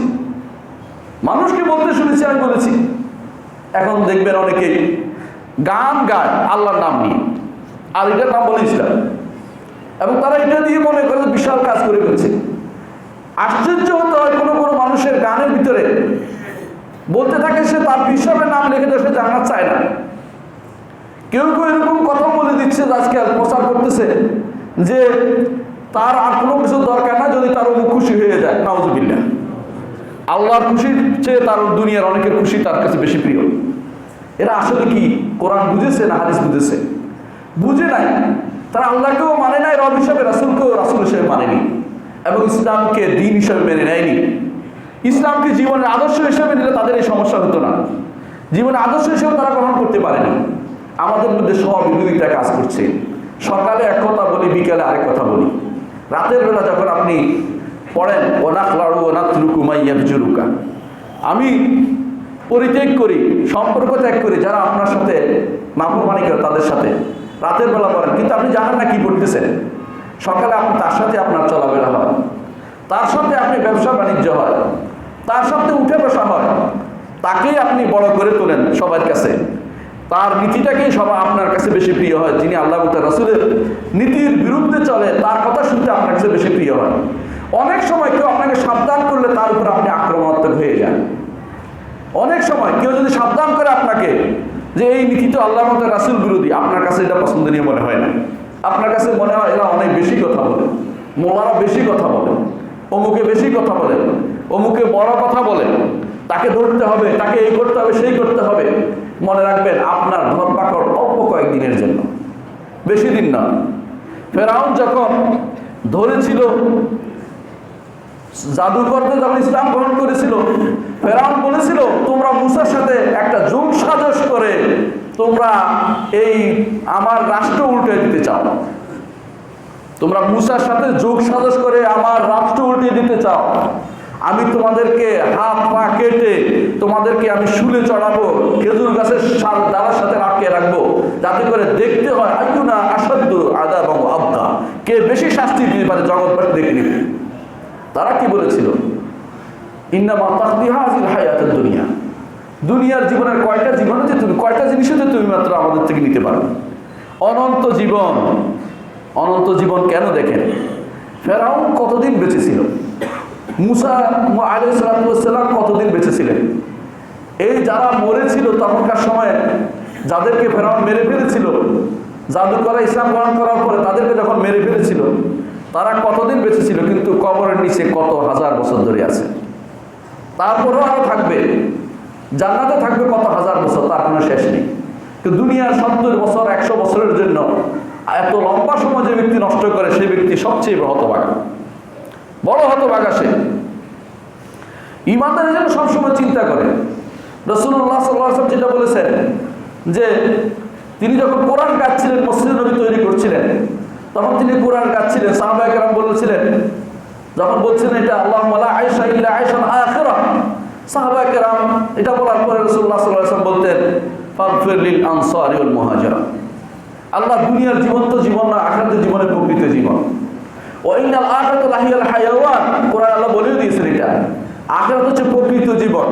A: মানুষকে বলতে শুনেছি আমি বলেছি। এখন দেখবেন অনেকেই গান গায় আল্লাহর নাম নিয়ে, আর এটার নাম বলে ইসলাম, এবং তারা এটা দিয়ে মনে করে বিশাল কাজ করে ফেলছে। আশ্চর্য হতে হয়, কোনো কোনো মানুষের গানের ভিতরে বলতে থাকে সে তার পিসাবের নাম লিখে দেয়, সে জান্নাত চায় না। কেউ কেউ এরকম কথা বলে দিচ্ছে, আজকাল প্রচার করতেছে যে তার আর কোনো কিছু দরকার না, যদি তার অমুক খুশি হয়ে যায়। নাউজুবিল্লাহ, আল্লাহর খুশির চেয়ে তার দুনিয়ার অনেকের খুশি তার কাছে বেশি প্রিয়। এরা আসলে কি কোরআন বুঝেছে না হাদিস বুঝেছে? বুঝে নাই। তারা আল্লাহকেও মানে নাই, রব হিসাবে, রাসূলকেও রাসূল হিসেবে মানেনি, এবং ইসলামকে দ্বীন হিসাবে মেনে নেয়নি। ইসলামকে জীবনের আদর্শ হিসাবে নিলে তাদের এই সমস্যা হতো না, জীবনের আদর্শ হিসেবে তারা গ্রহণ করতে পারেনি। আমাদের মধ্যে সব বিরোধিতা কাজ করছে, সকালে এক কথা বলি, বিকেলে আরেক কথা বলি। রাতের বেলা যখন আপনি পড়েন ওয়ানাখলাউ ওয়ানাতরুকু মা ইয়াফজুরুকা, আমি পরিত্যাগ করি, সম্পর্ক ত্যাগ করি যারা আপনার সাথে নাফরমানি করে তাদের সাথে, রাতের বেলা পড়েন, কিন্তু আপনি জানেন না কি পড়তেছেন। সকালে আপনি তার সাথে আপনার চলাফেরা হয়, তার সাথে আপনি ব্যবসা বাণিজ্য হয়, তার সাথে উঠে বসা হয়, তাকেই আপনি বড় করে তোলেন সবার কাছে, তার নীতিটাকেই সবাই আপনার কাছে বেশি প্রিয় হয়। যিনি আল্লাহ ও তার রাসূলের নীতির বিরুদ্ধে চলে তার কথা শুনতে আপনার কাছে বেশি প্রিয় হয়। অনেক সময় কেউ আপনাকে সাবধান করলে তার উপর আপনি আক্রমণাত্মক হয়ে যান। অনেক সময় কেউ যদি সাবধান করে আপনাকে যে এই নীতি তো আল্লাহ ও তার রাসূল বিরোধী, আপনার কাছে এটা পছন্দনীয় মনে হয় না। আপনার কাছে মনে হয় এরা অনেক বেশি কথা বলে, মোলারা বেশি কথা বলে, অমুকে বেশি কথা বলে, অমুকে বড় কথা বলে, তাকে ধরতে হবে, তাকে এই করতে হবে, সেই করতে হবে। মনে রাখবেন আপনার ধরপাকড় অল্প কয়েকদিনের জন্য, বেশি দিন না। ফেরাউন যখন ধরেছিল, জাদুকরদের যখন ইসলাম গ্রহণ করেছিল, ফেরাউন বলেছিল তোমরা মূসার সাথে একটা যোগ সাজস করে তোমরা এই আমার রাষ্ট্র উল্টে দিতে চাও, তোমরা মূসার সাথে যোগ সাজস করে আমার রাষ্ট্র উল্টে দিতে চাও, আমি তোমাদেরকে হাত পা কেটে তোমাদেরকে আমি শুলে চড়াবো, খেজুর গাছের ডালার সাথে আটকে রাখবো, যাতে করে দেখতে হয় আইয়ুনা আসাদ্দু আযাব ওয়া আবকা, কে বেশি শাস্তি দিতে পারে জগৎবাসী দেখে নিবে। তারা কি বলেছিল? ইন্নামা তাকদি হাযিল হায়াতুদ দুনিয়া, দুনিয়ার জীবনের কয়টা জীবন আছে, তুমি কয়টা জিনিস আছে তুমি মাত্র আমাদের থেকে নিতে পারো, অনন্ত জীবন। অনন্ত জীবন কেন দেখেন, ফেরাউন কতদিন বেঁচে ছিল, মুসা আলাইহিস সালাম কতদিন বেঁচে ছিলেন, এই যারা মরেছিল তখনকার সময়ে যাদেরকে ফেরাউন মেরে ফেলেছিল, জাদু করা ইসলাম গ্রহণ করার পরে তাদেরকে যখন মেরে ফেলেছিল তারা কতদিন বেঁচে ছিল, কিন্তু কবরের নিচে কত হাজার বছর ধরে আছে। তারপরেও আরো থাকবে, জান্নাতে থাকবে কত হাজার বছর, তার কোনো শেষ নেই। কিন্তু দুনিয়ার 70 বছর 100 বছরের জন্য এত লম্বা সময় যে ব্যক্তি নষ্ট করে সেই ব্যক্তি সবচেয়ে হতভাগা, বড় হতভাগা সে। ইমানদারের জন্য সবসময় চিন্তা করে। রাসূলুল্লাহ সাল্লাল্লাহু আলাইহি ওয়াসাল্লাম যেটা বলেছেন যে তিনি যখন কোরআন গাচ্ছিলেন, মসজিদ নবী তৈরি করছিলেন, তখন তিনি কোরআন গাচ্ছিলেন, সাহাবায়ে কেরাম বলেছিলেন, যখন বলছেন এটা আল্লাহুম্মা লা আয়শা ইল্লা আয়শাল আখিরাহ, সাহাবায়ে কেরাম এটা বলার পরে রাসূলুল্লাহ সাল্লাল্লাহু আলাইহি ওয়াসাল্লাম বলতেন ফাগফির লিল আনসারি ওয়াল মুহাজিরা, আল্লাহ দুনিয়ার জীবন তো জীবন না, আখিরাতের জীবনের প্রকৃত জীবন। ওয়া ইন্নাল আখিরাতা লাহিয়াল হায়াওয়ান, কোরআন আল্লাহ বলেও দিয়েছেন এটা আখিরাত হচ্ছে প্রকৃত জীবন।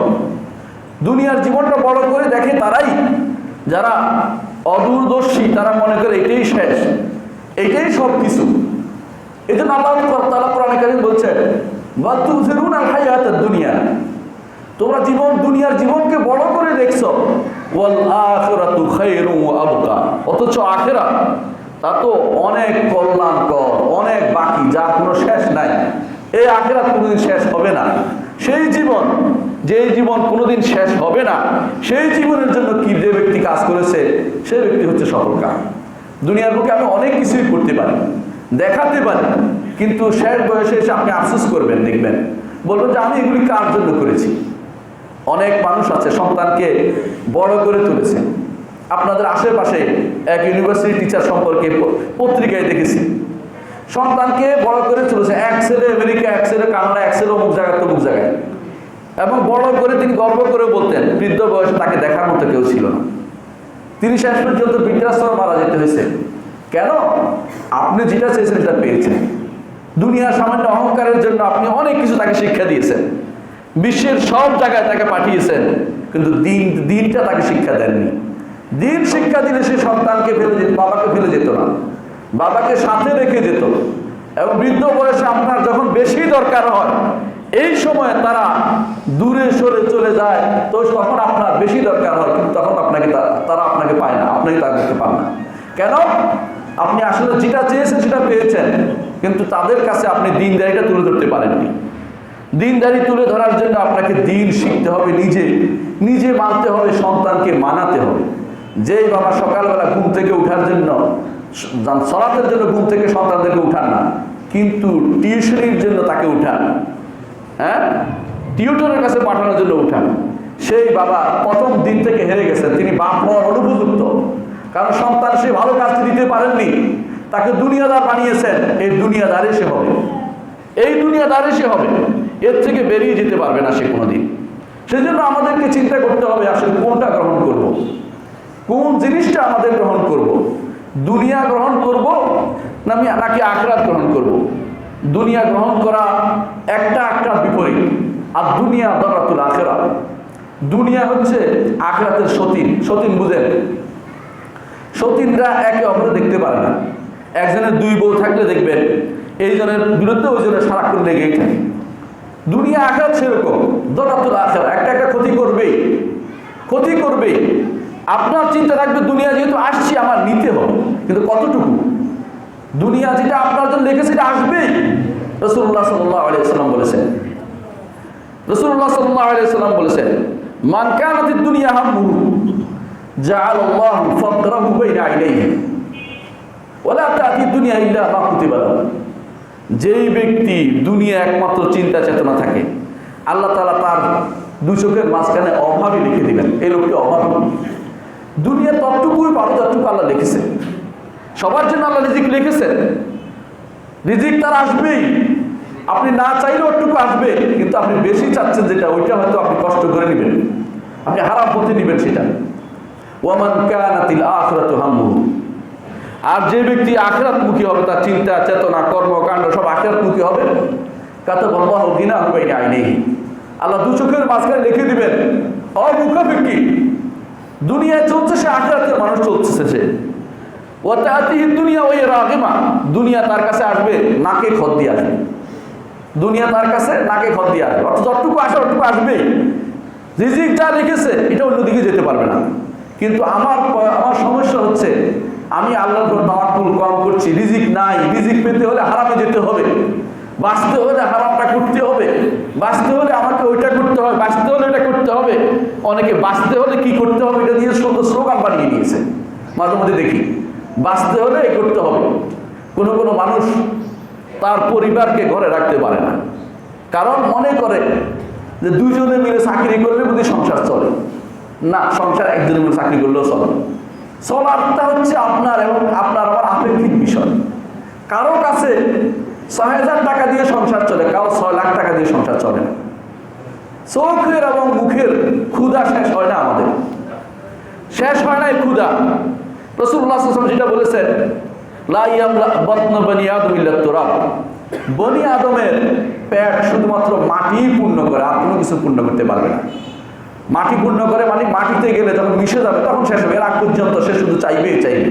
A: দুনিয়ার জীবনটা বড় করে দেখে তারাই যারা অদূরদর্শী, তারা মনে করে এটাই শেষ, এটাই সব কিছু। এই জন্য আল্লাহ তাআলা কোরআনে কারীম বলছেন ওয়া তুযিরুনাল হায়াতাদ দুনিয়া, তোমরা জীবন দুনিয়ার জীবনকে বড় করে দেখছো, ওয়াল আখিরাতু খায়রুন ওয়া আবকা, অথচ আখিরাত তা তো অনেক কল্যাণকর, অনেক বাকি, যা কোনো শেষ নাই। এই আখিরাত কোনোদিন শেষ হবে না। সেই জীবন, যে জীবন কোনোদিন শেষ হবে না, সেই জীবনের জন্য কি যে ব্যক্তি কাজ করেছে সেই ব্যক্তি হচ্ছে সফলকাম। দুনিয়ার বুকে আমি অনেক কিছুই করতে পারি, দেখাতে পারি, কিন্তু শেষ বয়সে এসে আপনি আফসোস করবেন, দেখবেন বলবেন যে আমি এগুলি কার জন্য করেছি। অনেক মানুষ আছে সন্তানকে বড় করে তুলেছে। আপনাদের আশেপাশে এক ইউনিভার্সিটি টিচার সম্পর্কে পত্রিকায় দেখেছি, সন্তানকে বড় করে তুলেছে, এক ছেলে আমেরিকা, এক ছেলে কানাডা, এক ছেলে অমুক জায়গায় তমুক জায়গায়, এবং বড় করে তিনি গর্ব করে বলতেন বৃদ্ধ বয়সে তাকে দেখার মতো কেউ ছিল না। তিনি শেষ পর্যন্ত বৃদ্ধাশ্রমে মারা যেতে হয়েছে। কেন? আপনি যেটা চেয়েছেন সেটা পেয়েছেন। দুনিয়ার সামান্য অহংকারের জন্য আপনি অনেক কিছু তাকে শিক্ষা দিয়েছেন, বিশ্বের সব জায়গায় তাকে পাঠিয়েছেন, কিন্তু দিনটা তাকে শিক্ষা দেননি। দিন শিক্ষা দিলে সে সন্তানকে ফেলে যেত, বাবাকে ফেলে যেত না, বাবাকে সাথে রেখে যেত। এবং বৃদ্ধ বয়সে আপনার যখন বেশি দরকার হয়, এই সময় তারা দূরে সরে চলে যায়, তো তখন আপনার বেশি দরকার হয়, কিন্তু তখন আপনাকে তারা আপনাকে পায় না, আপনাকে তাদেরকে পান না। কেন? আপনি আসলে যেটা চেয়েছেন সেটা পেয়েছেন, কিন্তু তাদের কাছে আপনি দিনদারিটা তুলে ধরতে পারেননি। দিনদারি তুলে ধরার জন্য আপনাকে দিন শিখতে হবে, নিজে মানতে হবে, সন্তানকে মানাতে হবে। যেই বাবা সকালবেলা ঘুম থেকে উঠার জন্য, সালাতের জন্য ঘুম থেকে সন্তানদেরকে উঠান না, কিন্তু টিউশনির জন্য তাকে উঠান, হ্যাঁ, টিউটরের কাছে পাঠানোর জন্য উঠান, সেই বাবা প্রথম দিন থেকে হেরে গেছেন। তিনি বাপ হওয়ার অনুপযুক্ত, কারণ সন্তান সে ভালো কাজ দিতে পারেননি, তাকে দুনিয়াদার বানিয়েছেন। এই দুনিয়াদারে সে হবে, এই দুনিয়াদারে সে হবে, এর থেকে বেরিয়ে যেতে পারবে না সে কোনোদিন। সেজন্য আমাদেরকে চিন্তা করতে হবে আসলে কোনটা গ্রহণ করব, কোন জিনিসটা আমাদের গ্রহণ করব। দুনিয়া গ্রহণ করব নাকি আখিরাত গ্রহণ করব। দুনিয়া গ্রহণ করা একটা বিপরীত। আর দুনিয়া দারাতুল আখিরাত, দুনিয়া হচ্ছে আখিরাতের সতীন বুঝেন? সতীনরা একে অপরে দেখতে পারে না। একজনের 2 বউ থাকলে দেখবেন এইজনের বিরুদ্ধে ওইজনের সারাক্ষণ লেগেই থাকে। দুনিয়া আখিরাত সেরকম, দারাতুল আখিরাত, একটা ক্ষতি করবেই। আপনার চিন্তা থাকবে দুনিয়া যেহেতু আসছি আমার নিতে হবে, কিন্তু কতটুকু? দুনিয়া যেটা আপনার জন্য লিখেছে সেটা আসবেই। রাসূলুল্লাহ সাল্লাল্লাহু আলাইহি ওয়াসাল্লাম বলেছেন মান কানাতিদ দুনিয়া হাম্মুহু জাআলাল্লাহু ফাকরাহু বাইনা আইনাইহি ওয়া লা তা'তিদ দুনিয়া ইল্লা মা কুতিবা লাহু। যেই ব্যক্তি দুনিয়া একমাত্র চিন্তা চেতনা থাকে, আল্লাহ তাআলা তার 2 চোখের মাঝখানে অভাবই লিখে দিবেন, এই লোকটি অভাবী। দুনিয়া ততটুকুই পাবো যতটুকু আল্লাহ লিখেছেন। সবার জন্য আল্লাহ রিজিক লিখেছেন, রিজিক তার আসবেই, আপনি না চাইলেও ওটুকু আসবে, কিন্তু আপনি বেশি চাচ্ছেন যেটা, ওইটা হয়তো আপনি কষ্ট করে নেবেন, আপনি হারাম পথে নেবেন সেটা। ওয়ামান কানাতিল আখিরাতু হাম্মুহু, আর যে ব্যক্তি আখিরাতমুখী হবে, তার চিন্তা চেতনা কর্মকাণ্ড সব আখিরাতমুখী হবে, কাতাবাল্লাহু গিনাহু বাইনা আইনাইহি, আল্লাহ দু চোখের মাঝখানে লিখে দিবেন অমুখাপেক্ষী। দুনিয়ায় চলছে সে, আখিরাতের মানুষ চলছে সে। ওয়া তাআতিহি দুনিয়া ওয়া রাগিমা, দুনিয়া তার কাছে আসবে নাকে খত দিয়ে আসবে, দুনিয়া তার কাছে নাকে খত দিয়ে আসবে, অর্থাৎ যতটুকু আসে অতটুকু আসবে। রিজিক যা লিখেছে এটা অন্যদিকে যেতে পারবে না। কিন্তু আমার সমস্যা হচ্ছে, আমি আল্লাহর উপর তাওয়াক্কুল কম করছি, রিজিক নাই, রিজিক পেতে হলে হারামে যেতে হবে, বাঁচতে হলে হারামটা করতে হবে, বাঁচতে হলে আমাকে ওইটা করতে হবে, বাঁচতে হলে এটা করতে হবে। অনেকে বাঁচতে হলে কি করতে হবে এটা দিয়ে স্লোগান বানিয়ে নিয়েছে, মাঝে মধ্যে দেখি বাঁচতে হলে এই করতে হবে। কোনো মানুষ তার পরিবারকে ঘরে রাখতে পারে না, কারণ মনে করে যে দুজনে মিলে চাকরি করলে বুঝি সংসার চলে। না, সংসার একজনে মিলে চাকরি করলেও চলে। চলারটা হচ্ছে আপনার এবং আপনার আমার আপেক্ষিক বিষয়। কারো কাছে ৬,০০০ টাকা দিয়ে সংসার চলে, কারো ৬ লাখ টাকা দিয়ে সংসার চলে না। চোখের এবং মুখের ক্ষুধা শেষ হয় না, আমাদের শেষ হয় না এই ক্ষুধা। রাসূলুল্লাহ সাল্লাল্লাহু আলাইহি ওয়াসাল্লাম যেটা বলেছেন, লা ইয়ামলা বাতন বনি আদম ইল্লা তুরাব, বনি আদমের পেট শুধুমাত্র মাটি পূর্ণ করে, আর কোনো কিছু পূর্ণ করতে পারবে না। মাটি পূর্ণ করে মানে মাটিতে গেলে যখন মিশে যাবে তখন শেষ হবে, এর আগ পর্যন্ত সে শুধু চাইবেই চাইবে।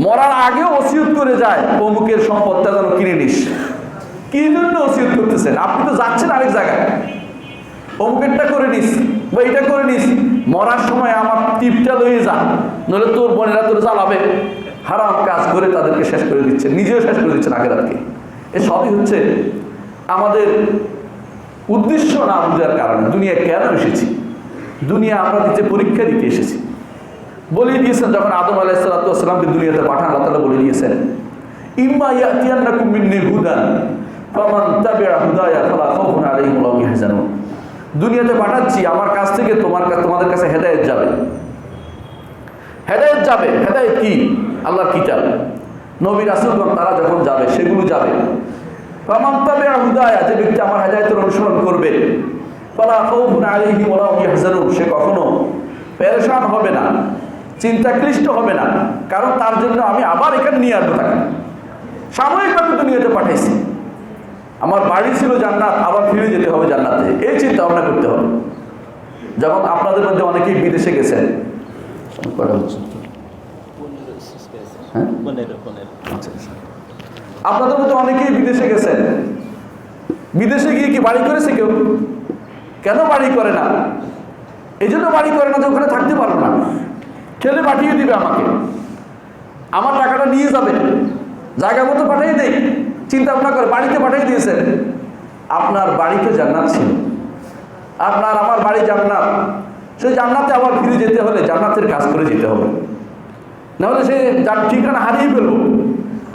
A: মরার আগেও ওসিয়ত করে যায়, অমুকের সম্পদটা যেন কিনে নিস। কি জন্য ওসিয়ত করতেছেন? আপনি তো যাচ্ছেন আরেক জায়গায়, অমুকেরটা করে নিস বা এটা করে নিস, মরার সময় আমার টিপটা লয়ে যা, নইলে তোর বোনেরা তোর জ্বালাবে। হারাম কাজ করে তাদেরকে শেষ করে দিচ্ছে, নিজেও শেষ করে দিচ্ছেন আখেরাতকে। এ সবই হচ্ছে আমাদের উদ্দেশ্য না বুঝার কারণে। দুনিয়ায় কেন এসেছি? দুনিয়া আমরা দিতে পরীক্ষা দিতে এসেছি। বলে দিয়েছেন যখন আদম আলাইহিস সালাতু ওয়াস সালামকে দুনিয়াতে পাঠান, আল্লাহ তাআলা বলে দিয়েছেন, ইম্মা ইয়াতিয়ান্নাকুম মিন্নি হুদান ফামান তাবিআ হুদায়া ফালা খাউফুন আলাইহিম ওয়া লাহুম ইয়াহজানুন। দুনিয়াতে পাঠাচ্ছি, আমার কাছ থেকে তোমাদের কাছে হেদায়েত যাবে। হেদায়েত যাবে। হেদায়েত কি? আল্লাহর কিতাব, নবী রাসূলগণ তারা যখন যাবে সেগুলো যাবে। ফামান তাবিআ হুদায়া, যে ব্যক্তি আমার হেদায়েতের অনুসরণ করবে, ফালা খাউফুন আলাইহিম ওয়া লাহুম ইয়াহজানুন, সে কখনো পেরেশান হবে না, চিন্তাক্লিষ্ট হবে না, কারণ তার জন্য আমি আবার এখানে নিয়ে আসবো তাকে। সাময়িকভাবে দুনিয়াতে পাঠাইছি, আমার বাড়ি ছিল জান্নাত, আবার ফিরে যেতে হবে জান্নাতে, এই চিন্তা ভাবনা করতে হবে। যখন আপনাদের মধ্যে অনেকেই বিদেশে গেছেন, আপনাদের মধ্যে অনেকেই বিদেশে গেছেন, বিদেশে গিয়ে কি বাড়ি করেছে কেউ? কেন বাড়ি করে না? এই জন্য বাড়ি করে না যে ওখানে থাকতে পারবো না, ঠেলে পাঠিয়ে দিবে আমাকে, আমার টাকাটা নিয়ে যাবে, জায়গা মতো পাঠিয়ে দেয়, চিন্তা ভাবনা করে বাড়িতে পাঠিয়ে দিয়েছেন। আপনার বাড়িতে জান্নাত ছিল, আপনার আমার বাড়ি জান্নাত, সেই জান্নাতে আবার ফিরে যেতে হলে জান্নাতের কাজ করে যেতে হবে, নাহলে সে যার ঠিকানা হারিয়ে ফেলবো।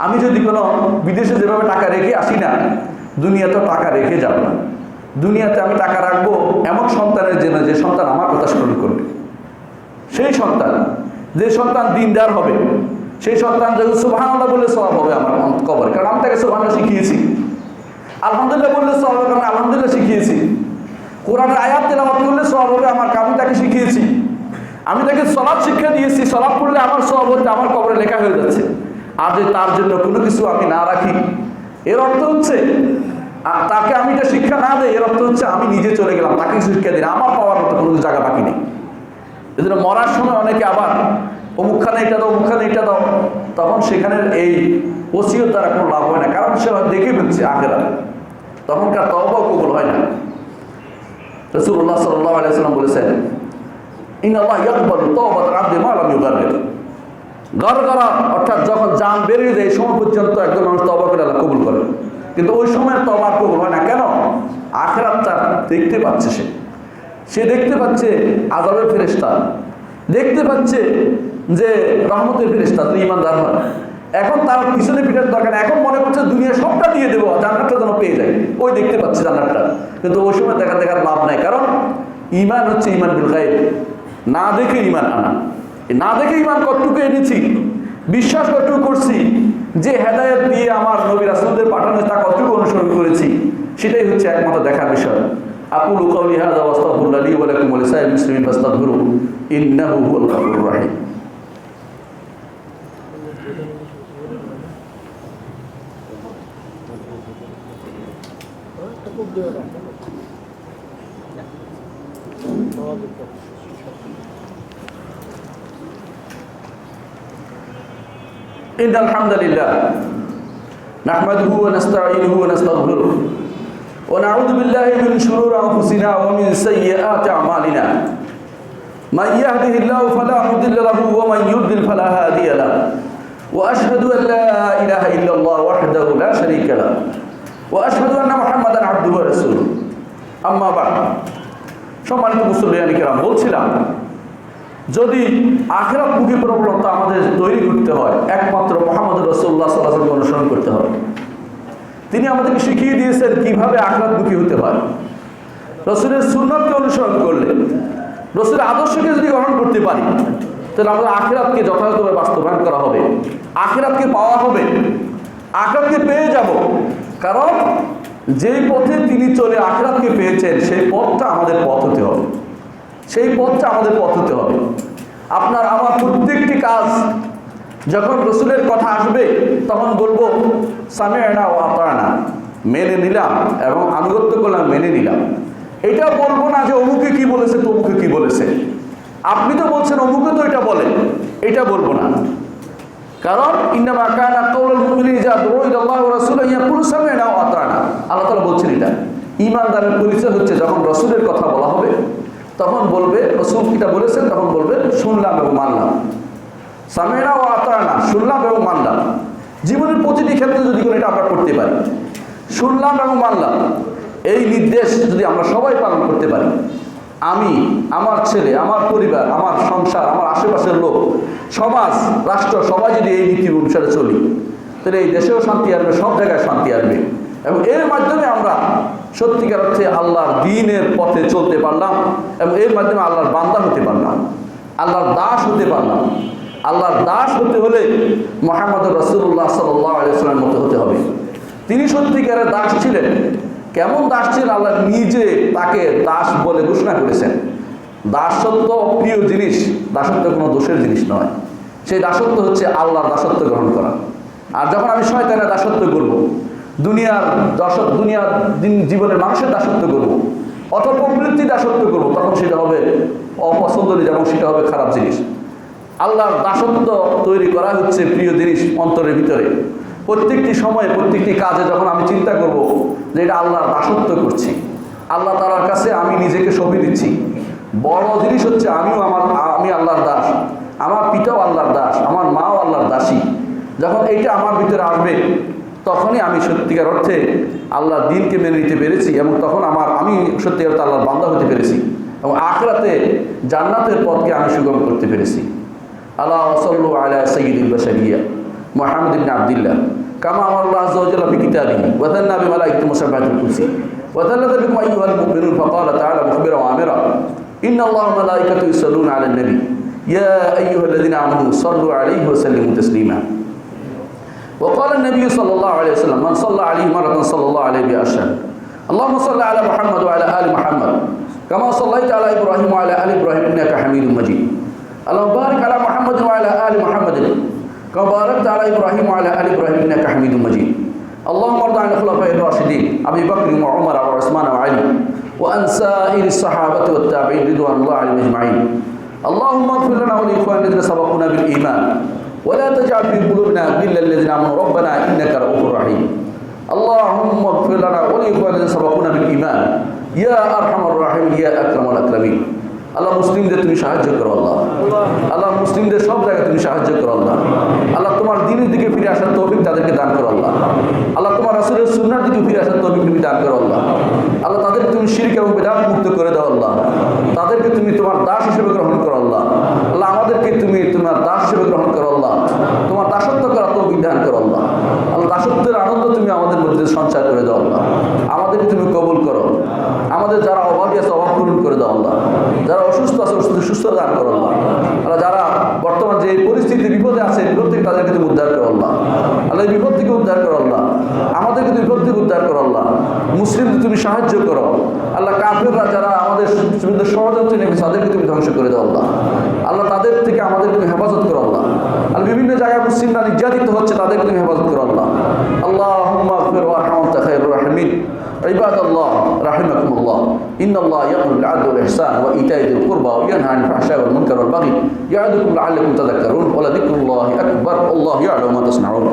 A: আমি যদি কোনো বিদেশে যেভাবে টাকা রেখে আসি না, দুনিয়াতে টাকা রেখে যাব না। দুনিয়াতে আমি টাকা রাখবো এমন সন্তানের জন্য যে সন্তান আমার কথা স্মরণ করবে, সেই সন্তান, যে সন্তান দিনদার হবে, সেই সন্তান যখন সুবহানাল্লাহ বললে সওয়াব হবে আমার কবরে, কারণ আমি তাকে সুবহানাল্লাহ শিখিয়েছি। আলহামদুলিল্লাহ বললে সওয়াব হবে, আমি আলহামদুলিল্লাহ শিখিয়েছি। কোরআনের আয়াত তেলাওয়াত করলে সওয়াব হবে, আমি তাকে শিখিয়েছি। আমি তাকে সালাত শিক্ষা দিয়েছি, সালাত পড়লে আমার সওয়াব হচ্ছে, আমার কবরে লেখা হয়ে যাচ্ছে। আর যদি তার জন্য কোনো কিছু আমি না রাখি, এর অর্থ হচ্ছে তাকে আমি এটা শিক্ষা না দেই, এর অর্থ হচ্ছে আমি নিজে চলে গেলাম, তাকে কিছু শিক্ষা দিই, আমার পাওয়ার মতো কোনো জায়গা বাকি নেই। এজন্য মরার সময় অনেকে আবার অমুকখানে এটা দাও, অমুকখানে এটা দাও, তখন সেখানে এই ওসিয়ত দ্বারা কোনো লাভ হয় না, কারণ সে দেখে ফেলছে আখেরাত, তখনকার তওবাও কবুল হয় না। রাসূলুল্লাহ সাল্লাল্লাহু আলাইহি ওয়াসাল্লাম বলেছেন, ইন্নাল্লাহ ইয়াকবালু তাওবাতাল আবদি মা লাম ইউগারগির। গরগরা অর্থাৎ যখন জান বেরিয়ে যায়, এই সময় পর্যন্ত একজন মানুষ তওবা করে আল্লাহ কবুল করে, কিন্তু ওই সময় তওবা কবুল হয় না। কেন? আখিরাতটা দেখতে পাচ্ছে, সে দেখতে পাচ্ছে আযাবের ফেরেশতা, দেখতে পাচ্ছে যে রহমতের ফেরেশতা, তুই ঈমানদার হয়। এখন তার পিছনে পিঠার দরকার, এখন মনে করছে দুনিয়া সবটা দিয়ে দেবো, জান্নাতটা যেন পেয়ে যায়, ওই দেখতে পাচ্ছে জান্নাতটা, কিন্তু ওই সময় দেখার লাভ নাই। কারণ ঈমান হচ্ছে ঈমান বিল গায়ব, না দেখে ঈমান আনা। না দেখে ইমান কতটুকু এনেছি, বিশ্বাস কতটুকু করছি, যে হেদায়েত দিয়ে আমার নবী রাসূলদের পাঠানো তা কতটুকু অনুসরণ করেছি, সেটাই হচ্ছে একমাত্র দেখার বিষয়। আকুলু কাউলি হাযা ওয়া আস্তাগফিরুল্লাহ লি ওয়া লাকুম ওয়া লিসাইরিল মুসলিমিন ফাস্তাগফিরুহু ইন্নাহু হুয়াল গফুরুর রাহিম। إن الحمد لله نحمده ونستعينه ونستغفره ونعوذ بالله من شرور أنفسنا ومن سيئات أعمالنا من يهده الله فلا مضل له ومن يضلل فلا هادي له وأشهد أن لا إله إلا الله وحده لا شريك له وأشهد أن محمدا عبده ورسوله أما بعد সম্মানিত মুসলিয়ান কিরাম, বলছিলাম যদি আখিরাতমুখী প্রবণতা আমাদের তৈরি করতে হয় একমাত্র মুহাম্মদ রাসূলুল্লাহ সাল্লাল্লাহু আলাইহি ওয়াসাল্লাম অনুসরণ করতে হবে। তিনি আমাদেরকে শিখিয়ে দিয়েছেন কিভাবে আখিরাতমুখী হতে হয়। রাসূলের সুন্নাতকে অনুসরণ করলে, রাসূলের আদর্শকে যদি গ্রহণ করতে পারি, তাহলে আমাদের আখিরাতকে যথাযথভাবে বাস্তবায়ন করা হবে, আখিরাতকে পাওয়া হবে, আখিরাতকে পেয়ে যাব। কারণ যেই পথে তিনি চলে আখিরাতকে পেয়েছেন সেই পথটা আমাদের পথ হতে হবে, সেই পথটা আমাদের পথ হতে হবে। আপনার আমার প্রত্যেকটি কাজ যখন রাসূলের কথা আসবে তখন বলবো সামি'না ওয়া আতা'না, মেনে নিলাম এবং আনুগত্য করলাম, মেনে নিলাম। এটা বলবো না যে অমুকে কি বলেছে তমুকে কি বলেছে, আপনি তো বলছেন অমুকে তো এটা বলে, এটা বলবো না। কারণ ইন্নামা কানা কাউলুল মুমিনিনা ইযা দু'উ ইলাল্লাহি ওয়া রাসূলিহি ইয়াকুলু সামি'না ওয়া আতা'না। আল্লাহ তাআলা বলছেন এটা ঈমানদারের পরিচয় হচ্ছে যখন রাসূলের কথা বলা হবে তখন বলবে, রাসূল কিটা বলেছেন তখন বলবে শুনলাম এবং মানলাম। সামি'না ওয়া আতা'না, শুনলাম এবং মানলাম। জীবনের প্রতিটি ক্ষেত্রে যদি কোনো এটা আমরা করতে পারি, শুনলাম এবং মানলাম, এই নির্দেশ যদি আমরা সবাই পালন করতে পারি, আমি, আমার ছেলে, আমার পরিবার, আমার সংসার, আমার আশেপাশের লোক, সমাজ, রাষ্ট্র সবাই যদি এই নীতি অনুসারে চলি, তাহলে এই দেশেও শান্তি আসবে, সব জায়গায় শান্তি আসবে। এবং এর মাধ্যমে আমরা সত্যিকার অর্থে আল্লাহর দ্বীনের পথে চলতে পারলাম এবং এর মাধ্যমে আল্লাহর বান্দা হতে পারলাম, আল্লাহর দাস হতে পারলাম। আল্লাহর দাস হতে হলে মুহাম্মদ রাসূলুল্লাহ সাল্লাল্লাহু আলাইহি ওয়াসাল্লামের মতো হতে হবে। তিনি সত্যিকারের দাস ছিলেন। কেমন দাস ছিলেন? আল্লাহ নিজে তাকে দাস বলে ঘোষণা করেছেন। দাসত্ব প্রিয় জিনিস, দাসত্ব কোনো দোষের জিনিস নয়। সেই দাসত্ব হচ্ছে আল্লাহর দাসত্ব গ্রহণ করা। আর যখন আমি শয়তানের দাসত্ব করব, দুনিয়ার জীবনের মানুষের দাসত্ব করব, অর্থপ্রবৃত্তির দাসত্ব করব, তখন সেটা হবে অপছন্দনীয় এবং সেটা হবে খারাপ জিনিস। আল্লাহর দাসত্ব তৈরি করা হচ্ছে প্রিয় জিনিস অন্তরের ভিতরে। প্রত্যেকটি সময়ে প্রত্যেকটি কাজে যখন আমি চিন্তা করব যে এটা আল্লাহর দাসত্ব করছি, আল্লাহ তাআলার কাছে আমি নিজেকে সঁপে দিচ্ছি। বড় জিনিস হচ্ছে আমি আল্লাহর দাস, আমার পিতাও আল্লাহর দাস, আমার মাও আল্লাহর দাসী। যখন এইটা আমার ভিতরে আসবে তখনই আমি সত্যিকার অর্থে আল্লাহর দ্বীনকে মেনে নিতে পেরেছি এবং তখন আমি সত্যিকার অর্থে আল্লাহর বান্দা হতে পেরেছি এবং আখিরাতে জান্নাতের পথকে আমি সুগম করতে পেরেছি। আল্লাহ সাল্লু আলা সাইয়্যিদিল বাশারিয়া মুহাম্মদ ইবনে আব্দুল্লাহ কামা আমারাল্লাহু আযজা ওয়া জাল্লা ফি কিতাবিহি ওয়া যান্না বিমালাইকাতিহি মুসাব্বিহাতিল কুরসি ওয়া যাল্লাতা বিকুম আইয়ুহাল মুমিনুন ফাকালা তাআলা মুখবিরা ওয়া আমিরা ইন্নাল্লাহা ওয়া মালাইকাতাহু ইউসাল্লুনা আলান নবী ইয়া আইয়ুহাল্লাযীনা আমানু সাল্লু আলাইহি ওয়া সাল্লিমু তাসলিমা وقال النبي صلى الله عليه وسلم من صلى عليه مرة صلى الله عليه بأشهر اللهم صل على محمد وعلى آل محمد كما صليت على إبراهيم وعلى آل إبراهيم إنك حميد مجيد اللهم بارك على محمد وعلى آل محمد كما باركت على إبراهيم وعلى آل إبراهيم إنك حميد مجيد اللهم ارض عن الخلفاء الراشدين أبي بكر وعمر وعثمان وعلي وعن سائر الصحابة والتابعين رضوان الله عليهم أجمعين اللهم اغفر لنا ولإخواننا الذين سبقونا بالإيمان ولا تجعل في قلوبنا غلا للذين آمنوا ربنا إنك رؤوف رحيم اللهم اغفر لنا ولإخواننا الذين سبقونا بالإيمان يا أرحم الراحمين يا أكرم الأكرمين আল্লাহ মুসলিমদের তুমি সাহায্য করো আল্লাহ, আল্লাহ মুসলিমদের সব জায়গায় তুমি সাহায্য করো আল্লাহ, আল্লাহ তোমার দ্বীনের দিকে ফিরে আসার তৌফিক তাদেরকে দান করো আল্লাহ, আল্লাহ তোমার রাসূলের সুন্নাহর দিকে ফিরে আসার তৌফিক তুমি দান করো আল্লাহ, আল্লাহ তাদেরকে তুমি শিরক এবং বিদআত মুক্ত করে দাও আল্লাহ, তাদেরকে তুমি তোমার দাস হিসেবে গ্রহণ করো আল্লাহ, আল্লাহ আমাদেরকে তুমি তোমার দাস হিসেবে গ্রহণ করো আল্লাহ, তোমার দাসত্ব করার তৌফিক দান করো আল্লাহ, আল্লাহ দাসত্বের আনন্দ তুমি আমাদের মধ্যে সঞ্চার করে দাও আল্লাহ, আমাদেরকে তুমি কবুল করো, আমাদের যারা অভাবী আছে অভাব পূরণ করে দাও আল্লাহ, যারা অসুস্থ আছে সুস্থ দান করো আল্লাহ, যারা যে পরিস্থিতি বিপদে আছে, বিপদ থেকে তাদেরকে তুমি উদ্ধার করো আল্লাহ। আল্লাহ এই বিপদ থেকে উদ্ধার করো আল্লাহ, আমাদেরকে তুমি বিপদ থেকে উদ্ধার করো আল্লাহ। মুসলিমদের তুমি সাহায্য করো আল্লাহ। কাফেররা যারা আমাদের বিরুদ্ধে ষড়যন্ত্র নেমেছে তাদেরকে তুমি ধ্বংস করে দাও আল্লাহ। আল্লাহ তাদের থেকে আমাদেরকে তুমি হেফাজত করো আল্লাহ। আল্লাহ বিভিন্ন জায়গায় মুসলিমরা নির্যাতিত হচ্ছে, তাদেরকে তুমি হেফাজত করো আল্লাহ। আল্লাহুম্মা আগফির ওয়ারহাম ওয়া আনতা খায়রুর রাহিমিন। عباد الله رحمكم الله إن الله يأمر بالعدل والإحسان وإيتاء ذي القربى وينهى عن الفحشاء والمنكر والبغي يعظكم لعلكم تذكرون ولذكر الله أكبر والله يعلم ما تصنعون.